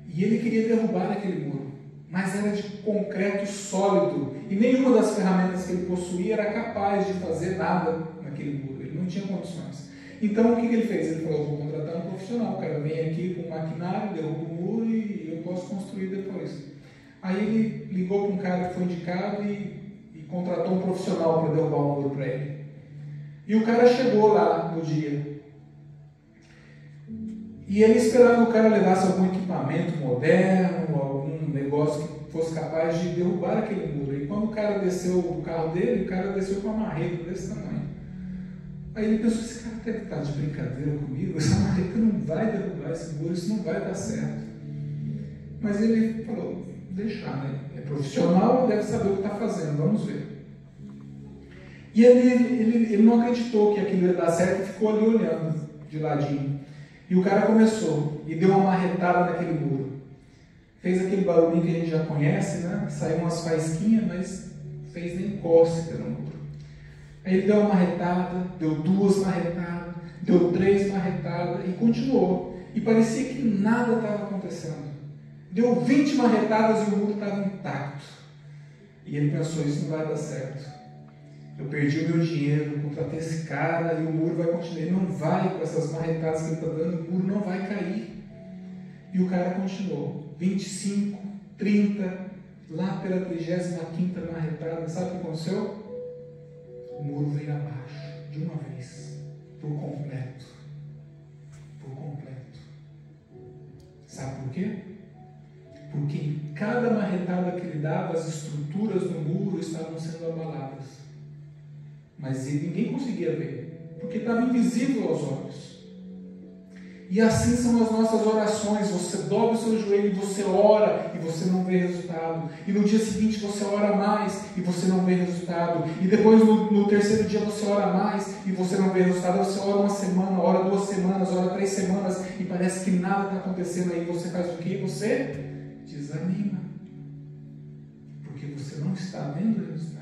e ele queria derrubar aquele muro, mas era de concreto sólido, e nenhuma das ferramentas que ele possuía era capaz de fazer nada naquele muro, ele não tinha condições. Então o que ele fez? Ele falou: vou contratar um profissional, o cara vem aqui com um maquinário, derruba o muro e eu posso construir depois. Aí ele ligou para um cara que foi indicado e contratou um profissional para derrubar o muro para ele. E o cara chegou lá no dia. E ele esperava que o cara levasse algum equipamento moderno, algum negócio que fosse capaz de derrubar aquele muro. E quando o cara desceu o carro dele, o cara desceu com uma marreta desse tamanho. Aí ele pensou: esse cara deve estar de brincadeira comigo, essa marreta não vai derrubar esse muro, isso não vai dar certo. Mas ele falou: deixar, né? É profissional, deve saber o que está fazendo, vamos ver. E ele não acreditou que aquilo ia dar certo e ficou ali olhando de ladinho. E o cara começou e deu uma marretada naquele muro. Fez aquele barulhinho que a gente já conhece, né? Saiu umas faísquinhas, mas fez nem cócega no muro. Aí ele deu uma marretada, deu 2 marretadas, deu 3 marretadas e continuou. E parecia que nada estava acontecendo. Deu 20 marretadas e o muro estava intacto. E ele pensou: isso não vai dar certo. Eu perdi o meu dinheiro, contratei esse cara e o muro vai continuar. Ele não vai, com essas marretadas que ele está dando, o muro não vai cair. E o cara continuou. 25, 30, lá pela 35ª marretada, sabe o que aconteceu? O muro veio abaixo, de uma vez, por completo. Por completo. Sabe por quê? Porque em cada marretada que ele dava, as estruturas do muro estavam sendo abaladas. Mas ninguém conseguia ver, porque estava invisível aos olhos. E assim são as nossas orações. Você dobra o seu joelho e você ora e você não vê resultado. E no dia seguinte você ora mais e você não vê resultado. E depois no terceiro dia você ora mais e você não vê resultado. Você ora uma semana, ora 2 semanas, ora 3 semanas e parece que nada está acontecendo. Aí você faz o quê? Você desanima, porque você não está vendo o resultado.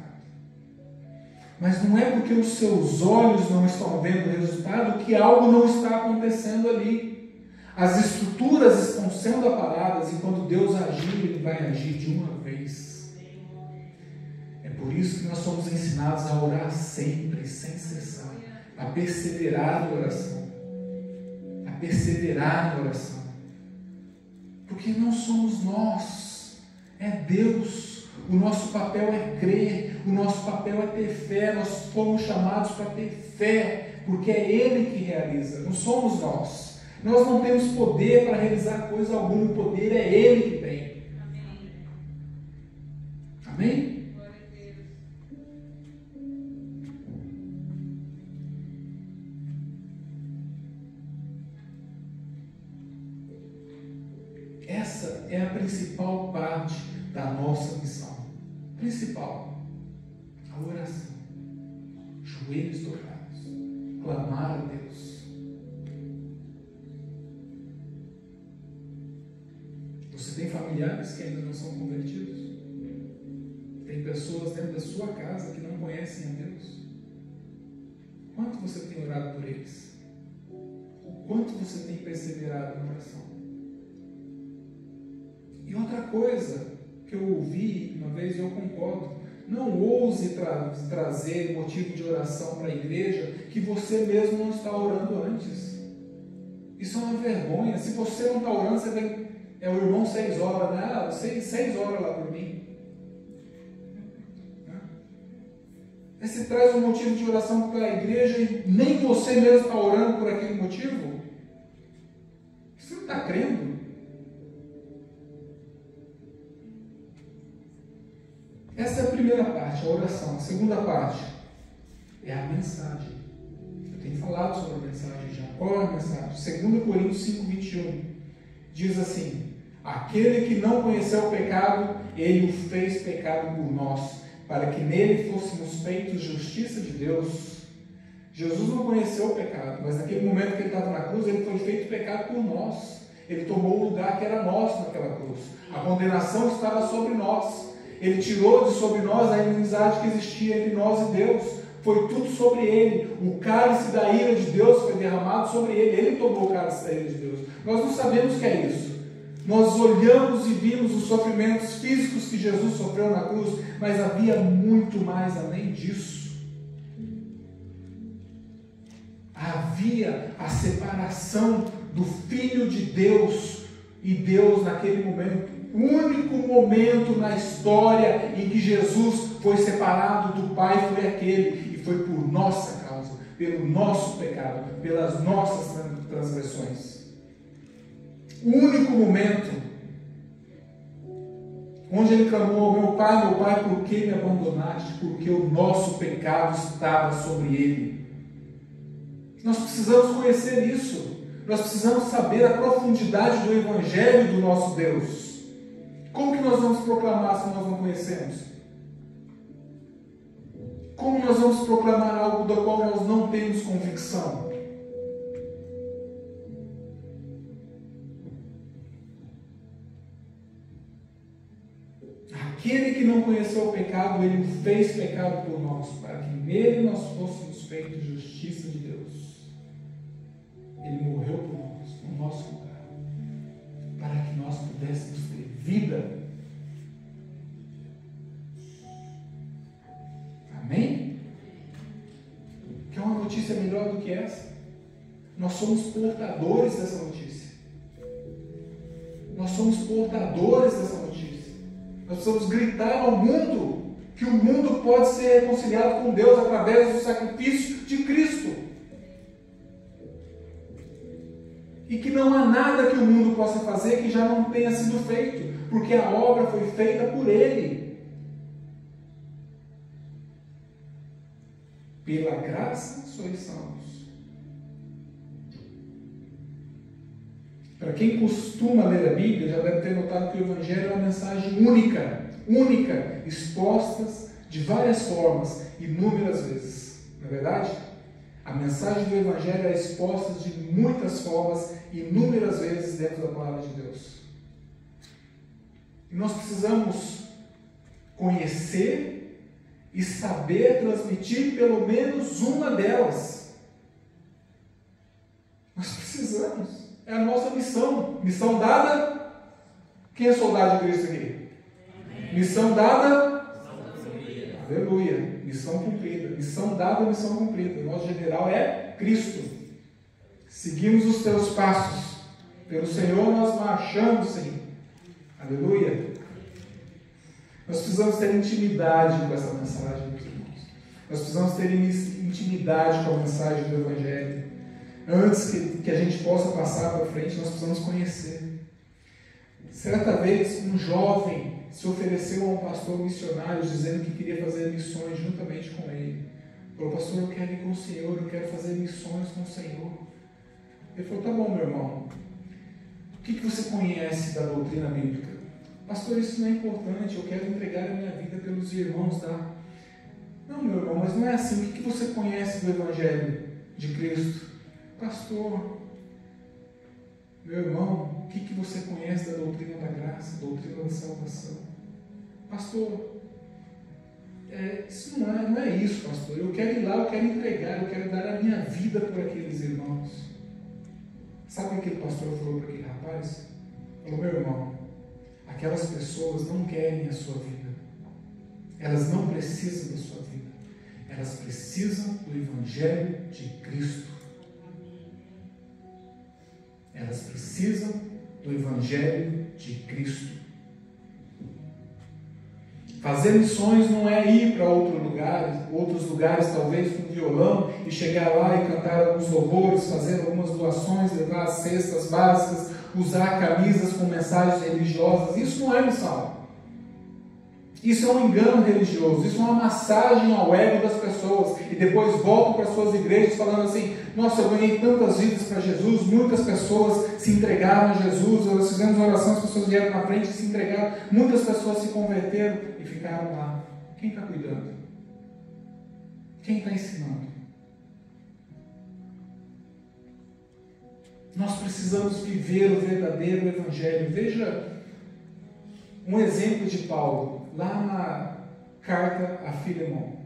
Mas não é porque os seus olhos não estão vendo o resultado que algo não está acontecendo ali. As estruturas estão sendo abaladas e quando Deus agir, Ele vai agir de uma vez. É por isso que nós somos ensinados a orar sempre, sem cessar, a perseverar em oração. A perseverar em oração. Porque não somos nós, é Deus. O nosso papel é crer, o nosso papel é ter fé, nós fomos chamados para ter fé, porque é Ele que realiza, não somos nós. Nós não temos poder para realizar coisa alguma, o poder é Ele que tem. Amém? Essa é a principal parte da nossa missão. Principal, a oração, joelhos dobrados, clamar a Deus. Você tem familiares que ainda não são convertidos? Tem pessoas dentro da sua casa que não conhecem a Deus? Quanto você tem orado por eles? O quanto você tem perseverado na oração? E outra coisa, que eu ouvi uma vez e eu concordo. Não ouse trazer motivo de oração para a igreja que você mesmo não está orando antes. Isso é uma vergonha. Se você não está orando, você vem, é o irmão 6 horas, né? Ah, 6 horas lá por mim. Aí você traz um motivo de oração para a igreja e nem você mesmo está orando por aquele motivo? Você não está crendo? Essa é a primeira parte, a oração. A segunda parte é a mensagem. Eu tenho falado sobre a mensagem já. Qual é a mensagem? 2 Coríntios 5:21 diz assim: aquele que não conheceu o pecado, ele o fez pecado por nós, para que nele fôssemos feitos justiça de Deus. Jesus não conheceu o pecado, mas naquele momento que ele estava na cruz, ele foi feito pecado por nós. Ele tomou o lugar que era nosso naquela cruz. A condenação estava sobre nós. Ele tirou de sobre nós a inimizade que existia entre nós e Deus. Foi tudo sobre ele. O cálice da ira de Deus foi derramado sobre ele. Ele tomou o cálice da ira de Deus. Nós não sabemos o que é isso. Nós olhamos e vimos os sofrimentos físicos que Jesus sofreu na cruz, mas havia muito mais além disso. Havia a separação do Filho de Deus e Deus naquele momento. O único momento na história em que Jesus foi separado do Pai foi aquele, e foi por nossa causa, pelo nosso pecado, pelas nossas transgressões. O único momento onde ele clamou: meu Pai, por que me abandonaste? Porque o nosso pecado estava sobre ele. Nós precisamos conhecer isso. Nós precisamos saber a profundidade do Evangelho do nosso Deus. Como que nós vamos proclamar se nós não conhecemos? Como nós vamos proclamar algo do qual nós não temos convicção? Aquele que não conheceu o pecado, ele o fez pecado por nós, para que nele nós fôssemos feitos justiça de Deus. Ele morreu por nós, no nosso lugar, para que nós pudéssemos ter vida. Amém? Quer uma notícia melhor do que essa? Nós somos portadores dessa notícia. Nós somos portadores dessa notícia. Nós precisamos gritar ao mundo que o mundo pode ser reconciliado com Deus através do sacrifício de Cristo. E que não há nada que o mundo possa fazer que já não tenha sido feito, porque a obra foi feita por Ele. Pela graça sois salvos. Para quem costuma ler a Bíblia, já deve ter notado que o Evangelho é uma mensagem única, exposta de várias formas, inúmeras vezes. Não é verdade? A mensagem do Evangelho é exposta de muitas formas, inúmeras vezes dentro da Palavra de Deus. E nós precisamos conhecer e saber transmitir pelo menos uma delas. Nós precisamos. É a nossa missão. Missão dada. Quem é soldado de Cristo aqui? Missão dada. Aleluia. Missão cumprida. Missão dada, missão cumprida. O nosso general é Cristo. Seguimos os teus passos. Pelo Senhor nós marchamos, sim. Aleluia. Nós precisamos ter intimidade com essa mensagem, meus irmãos. Nós precisamos ter intimidade com a mensagem do Evangelho. Antes que a gente possa passar para frente, nós precisamos conhecer. Certa vez, um jovem se ofereceu a um pastor missionário, dizendo que queria fazer missões juntamente com ele. Falou: pastor, eu quero ir com o Senhor, eu quero fazer missões com o Senhor. Ele falou: tá bom, meu irmão. O que você conhece da doutrina bíblica? Pastor, isso não é importante, eu quero entregar a minha vida pelos irmãos, tá? Não, meu irmão, mas não é assim. O que você conhece do Evangelho de Cristo? Pastor, meu irmão, o que você conhece da doutrina da graça, doutrina da salvação? Pastor, isso não é isso, pastor. Eu quero ir lá, eu quero entregar, eu quero dar a minha vida por aqueles irmãos. Sabe o que aquele pastor falou para aquele rapaz? Falou: meu irmão, aquelas pessoas não querem a sua vida. Elas não precisam da sua vida. Elas precisam do Evangelho de Cristo. Elas precisam do Evangelho de Cristo. Fazer missões não é ir para outros lugares talvez com violão e chegar lá e cantar alguns louvores, fazer algumas doações, levar as cestas básicas, usar camisas com mensagens religiosas. Isso não é missão. Isso é um engano religioso, isso é uma massagem ao ego das pessoas e depois voltam para suas igrejas falando assim: nossa, eu ganhei tantas vidas para Jesus, muitas pessoas se entregaram a Jesus, nós fizemos oração, as pessoas vieram na frente e se entregaram, muitas pessoas se converteram e ficaram lá. Quem está cuidando? Quem está ensinando? Nós precisamos viver o verdadeiro Evangelho. Veja um exemplo de Paulo, lá na carta a Filemão.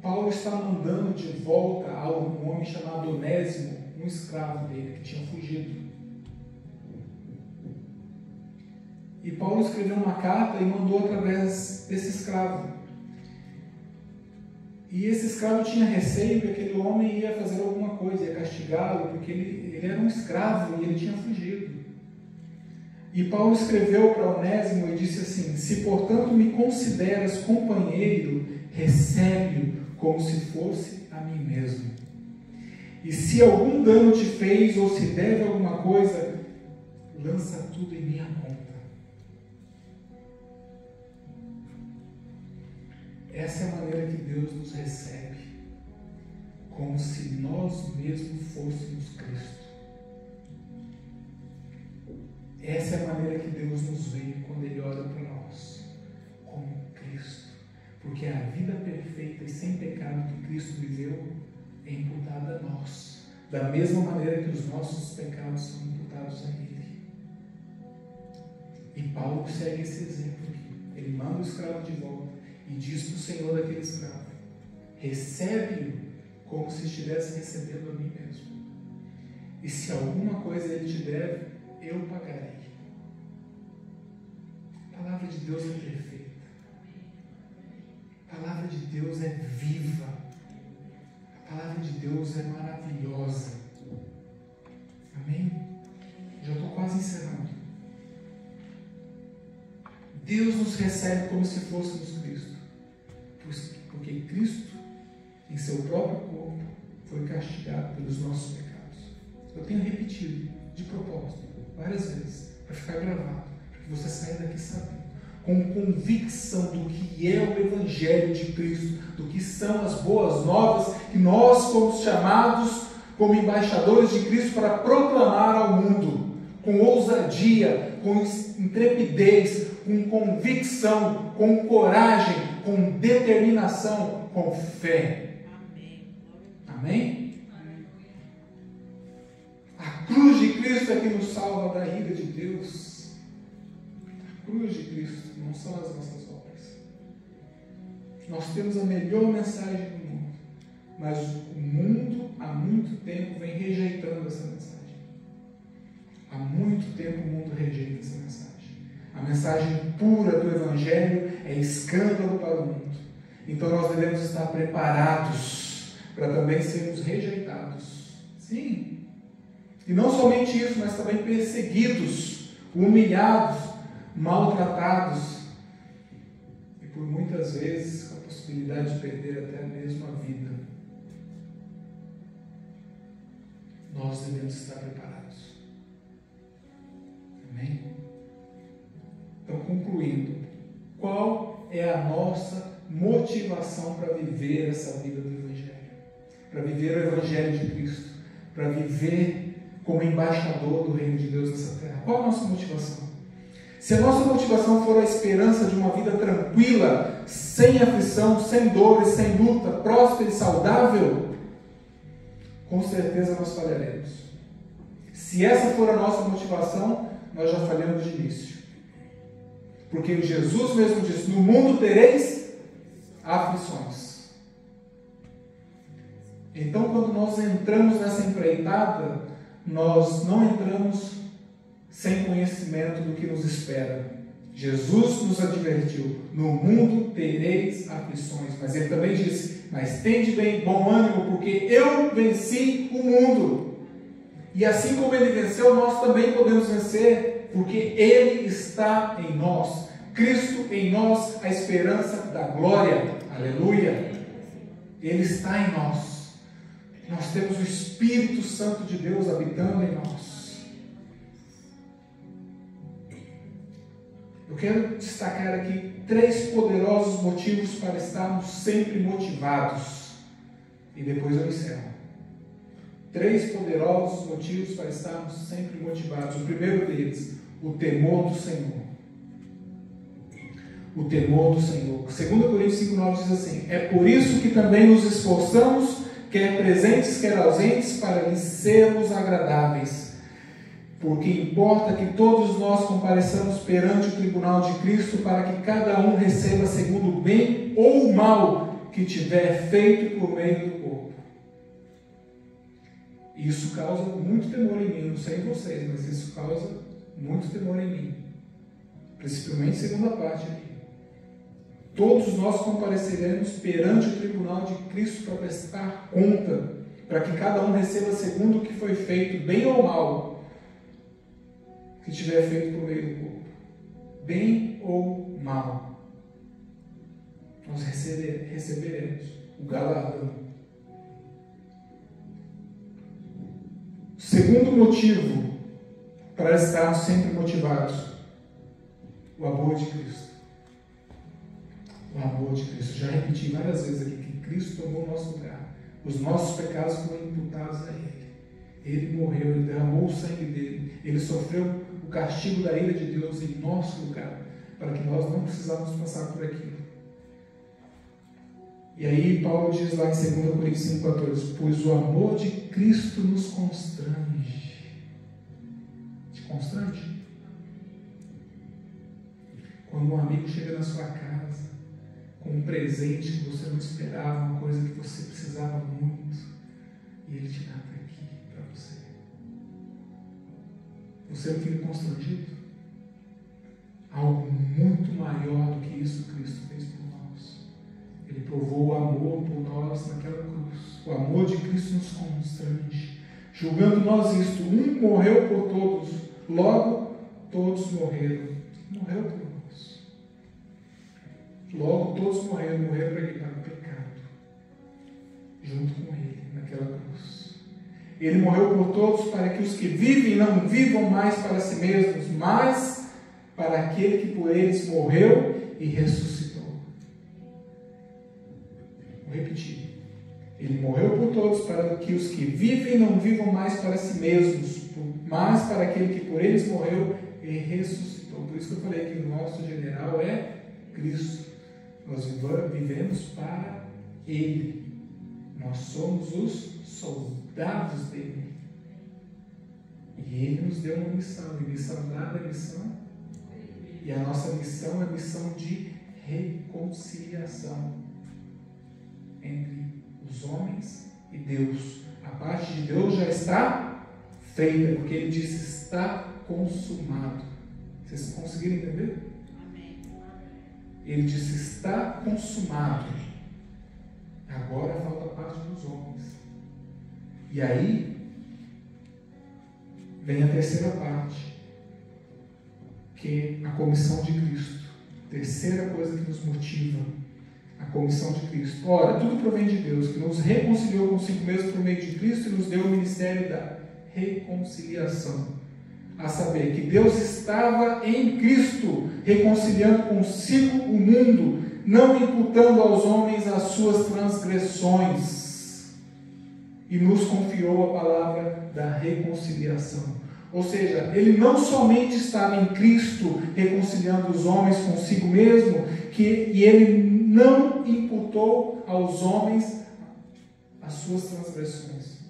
Paulo está mandando de volta a um homem chamado Onésimo, um escravo dele, que tinha fugido. E Paulo escreveu uma carta e mandou através desse escravo. E esse escravo tinha receio que aquele homem ia fazer alguma coisa, ia castigá-lo, porque ele era um escravo e ele tinha fugido. E Paulo escreveu para Onésimo e disse assim: se portanto me consideras companheiro, recebe-o como se fosse a mim mesmo. E se algum dano te fez ou se deve alguma coisa, lança tudo em minha conta. Essa é a maneira que Deus nos recebe, como se nós mesmos fôssemos Cristo. Essa é a maneira que Deus nos vê quando Ele olha para nós, como Cristo. Porque a vida perfeita e sem pecado que Cristo viveu é imputada a nós, da mesma maneira que os nossos pecados são imputados a Ele. E Paulo segue esse exemplo aqui. Ele manda o escravo de volta e diz para o Senhor daquele escravo: recebe-o como se estivesse recebendo a mim mesmo. E se alguma coisa ele te deve, eu pagarei. A palavra de Deus é perfeita. A palavra de Deus é viva. A palavra de Deus é maravilhosa. Amém? Já estou quase encerrando. Deus nos recebe como se fôssemos Cristo. Porque Cristo, em seu próprio corpo, foi castigado pelos nossos pecados. Eu tenho repetido, de propósito, várias vezes, para ficar gravado, para que você saia daqui sabendo, com convicção do que é o Evangelho de Cristo, do que são as boas novas, que nós fomos chamados como embaixadores de Cristo para proclamar ao mundo, com ousadia, com intrepidez, com convicção, com coragem, com determinação, com fé. Amém? A cruz de Cristo é que nos salva da ira de Deus. A cruz de Cristo não são as nossas obras. Nós temos a melhor mensagem do mundo, mas o mundo há muito tempo vem rejeitando essa mensagem. Há muito tempo o mundo rejeita essa mensagem. A mensagem pura do Evangelho é escândalo para o mundo. Então nós devemos estar preparados para também sermos rejeitados. Sim. E não somente isso, mas também perseguidos, humilhados, maltratados. E por muitas vezes com a possibilidade de perder até mesmo a vida. Nós devemos estar preparados. Amém? Então, concluindo, qual é a nossa motivação para viver essa vida do Evangelho? Para viver o Evangelho de Cristo? Para viver como embaixador do Reino de Deus nessa terra? Qual a nossa motivação? Se a nossa motivação for a esperança de uma vida tranquila, sem aflição, sem dores, sem luta, próspera e saudável, com certeza nós falharemos. Se essa for a nossa motivação, nós já falhamos de início. Porque Jesus mesmo disse: no mundo tereis aflições. Então, quando nós entramos nessa empreitada, nós não entramos sem conhecimento do que nos espera. Jesus nos advertiu: no mundo tereis aflições, mas ele também disse: mas tende bem, bom ânimo, porque eu venci o mundo. E assim como ele venceu, nós também podemos vencer, porque ele está em nós. Cristo em nós, a esperança da glória. Aleluia! Ele está em nós. Nós temos o Espírito Santo de Deus habitando em nós. Eu quero destacar aqui 3 poderosos motivos para estarmos sempre motivados. E depois eu encerro. 3 poderosos motivos para estarmos sempre motivados. O primeiro deles, o temor do Senhor. O temor do Senhor. 2 Coríntios 5,9 diz assim: é por isso que também nos esforçamos, quer presentes, quer ausentes, para lhes sermos agradáveis. Porque importa que todos nós compareçamos perante o tribunal de Cristo, para que cada um receba segundo o bem ou o mal que tiver feito por meio do corpo. Isso causa muito temor em mim, não sei em vocês, mas isso causa muito temor em mim. Principalmente a segunda parte aqui. Todos nós compareceremos perante o tribunal de Cristo para prestar conta, para que cada um receba segundo o que foi feito, bem ou mal, que tiver feito por meio do corpo. Bem ou mal. Nós receberemos o galardão. Segundo motivo para estarmos sempre motivados: o amor de Cristo. O amor de Cristo. Já repeti várias vezes aqui que Cristo tomou o nosso lugar. Os nossos pecados foram imputados a Ele. Ele morreu, Ele derramou o sangue dele. Ele sofreu o castigo da ira de Deus em nosso lugar, para que nós não precisávamos passar por aquilo. E aí Paulo diz lá em 2 Coríntios 5,14: pois o amor de Cristo nos constrange. Te constrange? Quando um amigo chega na sua casa com um presente que você não esperava, uma coisa que você precisava muito, e ele te dá para aqui, para você. Você não fica constrangido? Algo muito maior do que isso Cristo fez por nós. Ele provou o amor por nós naquela cruz. O amor de Cristo nos constrange. Julgando nós isto, um morreu por todos, logo todos morreram. Morreu por nós. Logo todos morreram para o pecado, junto com Ele, naquela cruz. Ele morreu por todos para que os que vivem não vivam mais para si mesmos, mas para aquele que por eles morreu e ressuscitou. Vou repetir. Ele morreu por todos para que os que vivem não vivam mais para si mesmos, mas para aquele que por eles morreu e ressuscitou. Por isso que eu falei que o nosso general é Cristo. Nós vivemos para Ele. Nós somos os soldados dele. E Ele nos deu uma missão. E missão dada é missão. E a nossa missão é a missão de reconciliação entre os homens e Deus. A parte de Deus já está feita, porque Ele disse: está consumado. Vocês conseguiram entender? Ele disse: está consumado. Agora falta a parte dos homens. E aí vem a terceira parte, que é a comissão de Cristo. Terceira coisa que nos motiva: a comissão de Cristo. Ora, tudo provém de Deus, que nos reconciliou consigo mesmo por meio de Cristo e nos deu o ministério da reconciliação. A saber, que Deus estava em Cristo, reconciliando consigo o mundo, não imputando aos homens as suas transgressões, e nos confiou a palavra da reconciliação. Ou seja, Ele não somente estava em Cristo, reconciliando os homens consigo mesmo, e Ele não imputou aos homens as suas transgressões.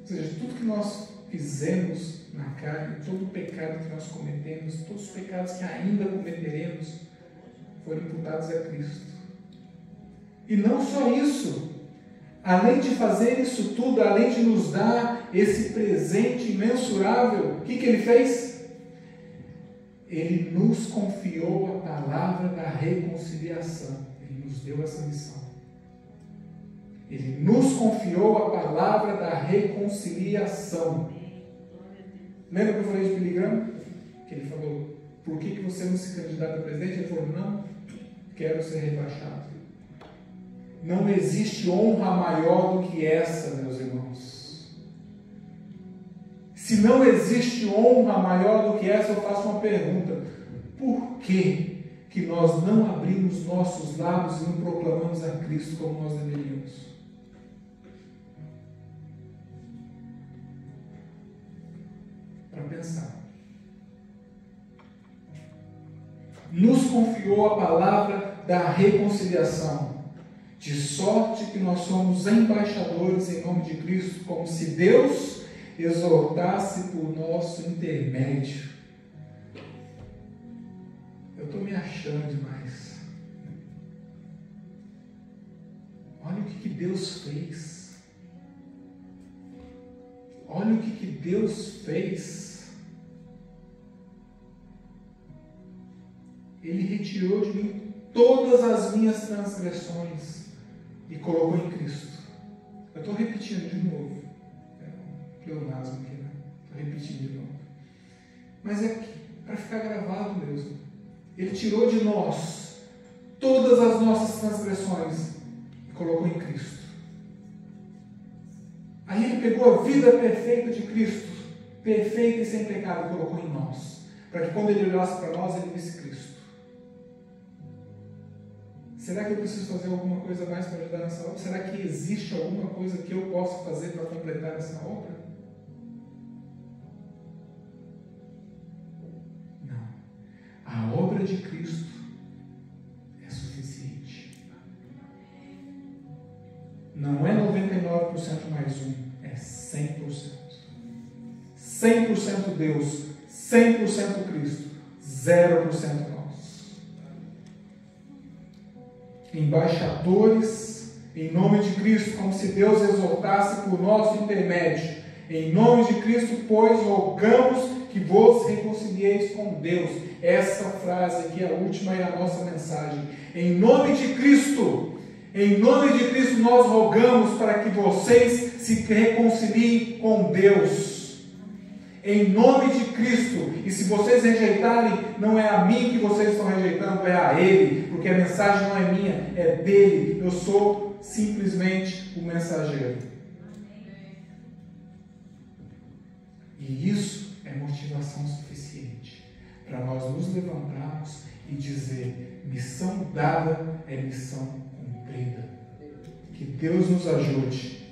Ou seja, tudo que nós fizemos na carne, todo o pecado que nós cometemos, todos os pecados que ainda cometeremos, foram imputados a Cristo. E não só isso, além de fazer isso tudo, além de nos dar esse presente imensurável, o que Ele fez? Ele nos confiou a palavra da reconciliação. Ele nos deu essa missão. Ele nos confiou a palavra da reconciliação. Lembra que eu falei de Billy Graham? Que ele falou, por que você não se candidata a presidente? Ele falou, não quero ser rebaixado. Não existe honra maior do que essa, meus irmãos. Se não existe honra maior do que essa, eu faço uma pergunta. Por que nós não abrimos nossos lábios e não proclamamos a Cristo como nós deveríamos? Para pensar. Nos confiou a palavra da reconciliação, de sorte que nós somos embaixadores em nome de Cristo, como se Deus exortasse por nosso intermédio. Eu estou me achando demais. Olha o que Deus fez. Olha o que Deus fez. Ele retirou de mim todas as minhas transgressões e colocou em Cristo. Eu estou repetindo de novo. É um pleonasmo aqui, né? Estou repetindo de novo. Mas é para ficar gravado mesmo. Ele tirou de nós todas as nossas transgressões e colocou em Cristo. Aí Ele pegou a vida perfeita de Cristo, perfeita e sem pecado, e colocou em nós. Para que quando Ele olhasse para nós, Ele visse Cristo. Será que eu preciso fazer alguma coisa mais para ajudar nessa obra? Será que existe alguma coisa que eu possa fazer para completar essa obra? Não. A obra de Cristo é suficiente. Não é 99% mais 1, é 100%. 100% Deus, 100% Cristo, 0% nós. Embaixadores em nome de Cristo, como se Deus exortasse por nosso intermédio. Em nome de Cristo, pois, rogamos que vos reconcilieis com Deus. Essa frase aqui é a última e a nossa mensagem. Em nome de Cristo, nós rogamos para que vocês se reconciliem com Deus. Em nome de Cristo. E se vocês rejeitarem, não é a mim que vocês estão rejeitando, é a Ele, porque a mensagem não é minha, é dele. Eu sou simplesmente o mensageiro. E isso é motivação suficiente para nós nos levantarmos e dizer: missão dada é missão cumprida. Que Deus nos ajude,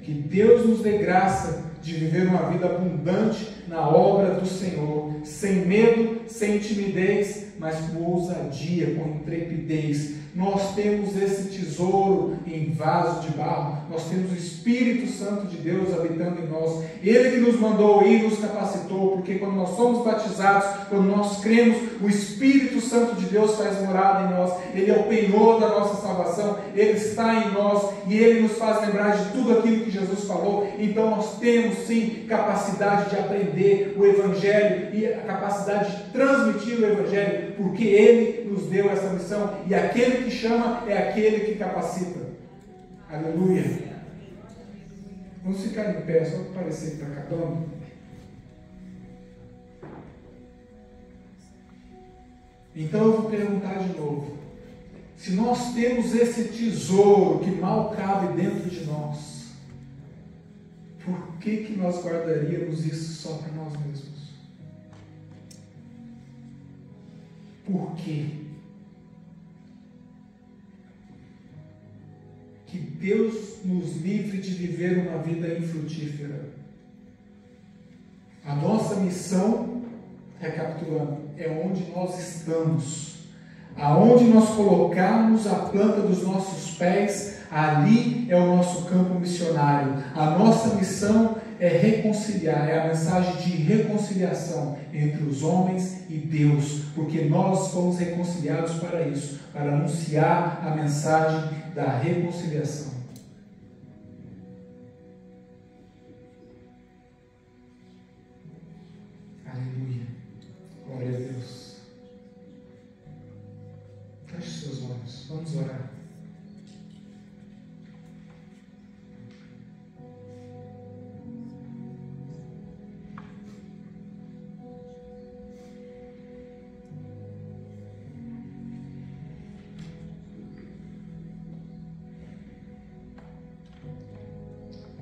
que Deus nos dê graça de viver uma vida abundante na obra do Senhor, sem medo, sem timidez, mas com ousadia, com intrepidez. Nós temos esse tesouro em vaso de barro, nós temos o Espírito Santo de Deus habitando em nós. Ele que nos mandou ir, nos capacitou, porque quando nós somos batizados, quando nós cremos, o Espírito Santo de Deus faz morada em nós. Ele é o penhor da nossa salvação, Ele está em nós e Ele nos faz lembrar de tudo aquilo que Jesus falou. Então nós temos sim capacidade de aprender o Evangelho e a capacidade de transmitir o Evangelho, porque Ele nos deu essa missão, e aquele que chama é aquele que capacita. Aleluia. Vamos ficar em pé, só para parecer que está acabando. Então eu vou perguntar de novo: se nós temos esse tesouro que mal cabe dentro de nós, por que nós guardaríamos isso só para nós mesmos? Por quê? Que Deus nos livre de viver uma vida infrutífera. A nossa missão, recapitulando, é onde nós estamos. Aonde nós colocarmos a planta dos nossos pés, ali é o nosso campo missionário. A nossa missão é reconciliar, é a mensagem de reconciliação entre os homens e Deus, porque nós fomos reconciliados para isso, para anunciar a mensagem da reconciliação. Glória a Deus. Feche seus olhos. Vamos orar.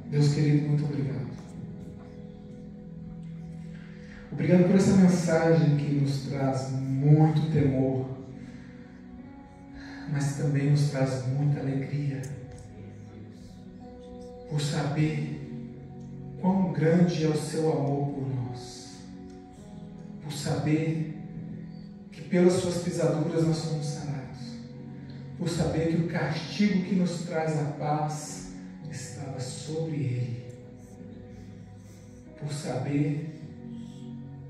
Deus querido, muito obrigado. Obrigado por essa mensagem que nos traz muito temor, mas também nos traz muita alegria, por saber quão grande é o seu amor por nós, por saber que pelas suas pisaduras nós somos sarados, por saber que o castigo que nos traz a paz estava sobre ele, por saber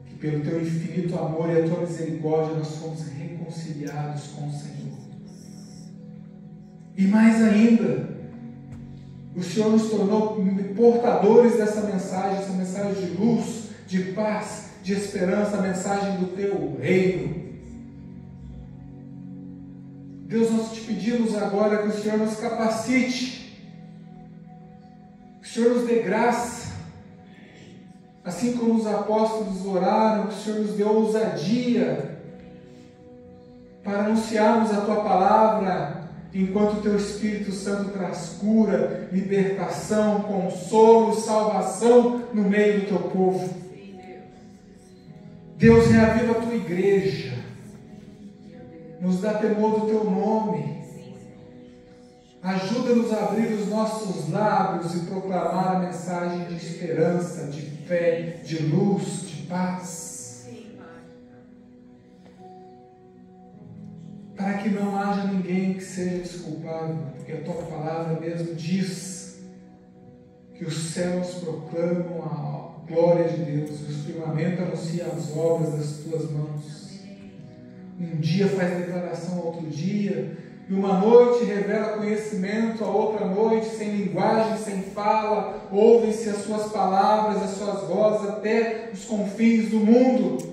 que pelo teu infinito amor e a tua misericórdia nós fomos reconciliados com o Senhor. E mais ainda, o Senhor nos tornou portadores dessa mensagem, essa mensagem de luz, de paz, de esperança, a mensagem do teu reino. Deus, nós te pedimos agora que o Senhor nos capacite, que o Senhor nos dê graça, assim como os apóstolos oraram, que o Senhor nos dê ousadia para anunciarmos a tua palavra, enquanto o teu Espírito Santo traz cura, libertação, consolo, salvação no meio do teu povo. Deus, reaviva a tua igreja, nos dá temor do teu nome, ajuda-nos a abrir os nossos lábios e proclamar a mensagem de esperança, de fé, de luz, de paz. Para que não haja ninguém que seja desculpável, porque a tua palavra mesmo diz que os céus proclamam a glória de Deus, e o firmamento anuncia as obras das tuas mãos. Um dia faz declaração ao outro dia, e uma noite revela conhecimento a outra noite, sem linguagem, sem fala, ouvem-se as suas palavras, as suas vozes até os confins do mundo.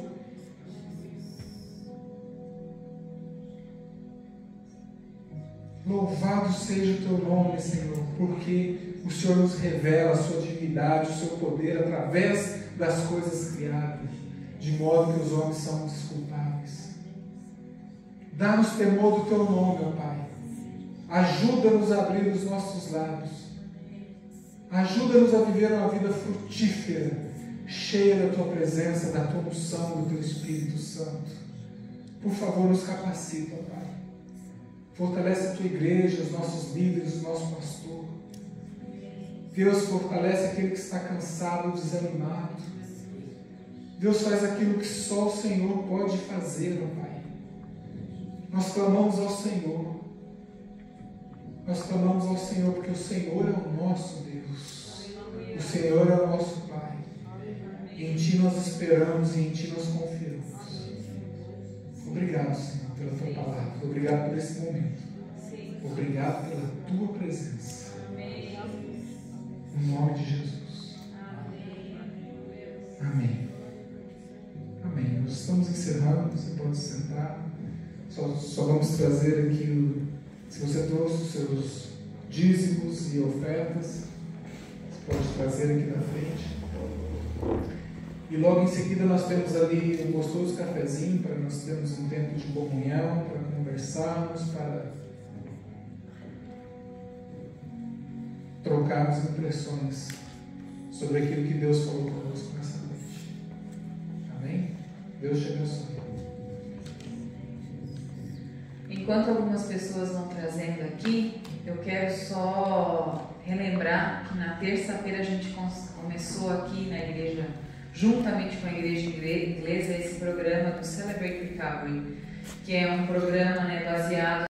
Louvado seja o teu nome, Senhor, porque o Senhor nos revela a sua divindade, o seu poder através das coisas criadas, de modo que os homens são desculpáveis. Dá-nos temor do teu nome, ó Pai. Ajuda-nos a abrir os nossos lábios. Ajuda-nos a viver uma vida frutífera, cheia da tua presença, da tua unção, do teu Espírito Santo. Por favor, nos capacita, ó Pai. Fortalece a tua igreja, os nossos líderes, o nosso pastor. Deus, fortalece aquele que está cansado, desanimado. Deus, faz aquilo que só o Senhor pode fazer, ó Pai. Nós clamamos ao Senhor. Nós clamamos ao Senhor porque o Senhor é o nosso Deus. O Senhor é o nosso Pai. E em Ti nós esperamos e em Ti nós confiamos. Obrigado, Senhor, pela Tua palavra. Obrigado por esse momento. Obrigado pela Tua presença. Em nome de Jesus. Amém. Amém. Nós estamos encerrando. Você pode sentar. Só vamos trazer aqui, se você trouxe os seus dízimos e ofertas, você pode trazer aqui na frente. E logo em seguida nós temos ali um gostoso cafezinho para nós termos um tempo de comunhão, para conversarmos, para trocarmos impressões sobre aquilo que Deus falou conosco nessa noite. Amém? Deus te abençoe. Enquanto algumas pessoas vão trazendo aqui, eu quero só relembrar que na terça-feira a gente começou aqui na igreja, juntamente com a igreja inglesa, esse programa do Celebrate Recovery, que é um programa baseado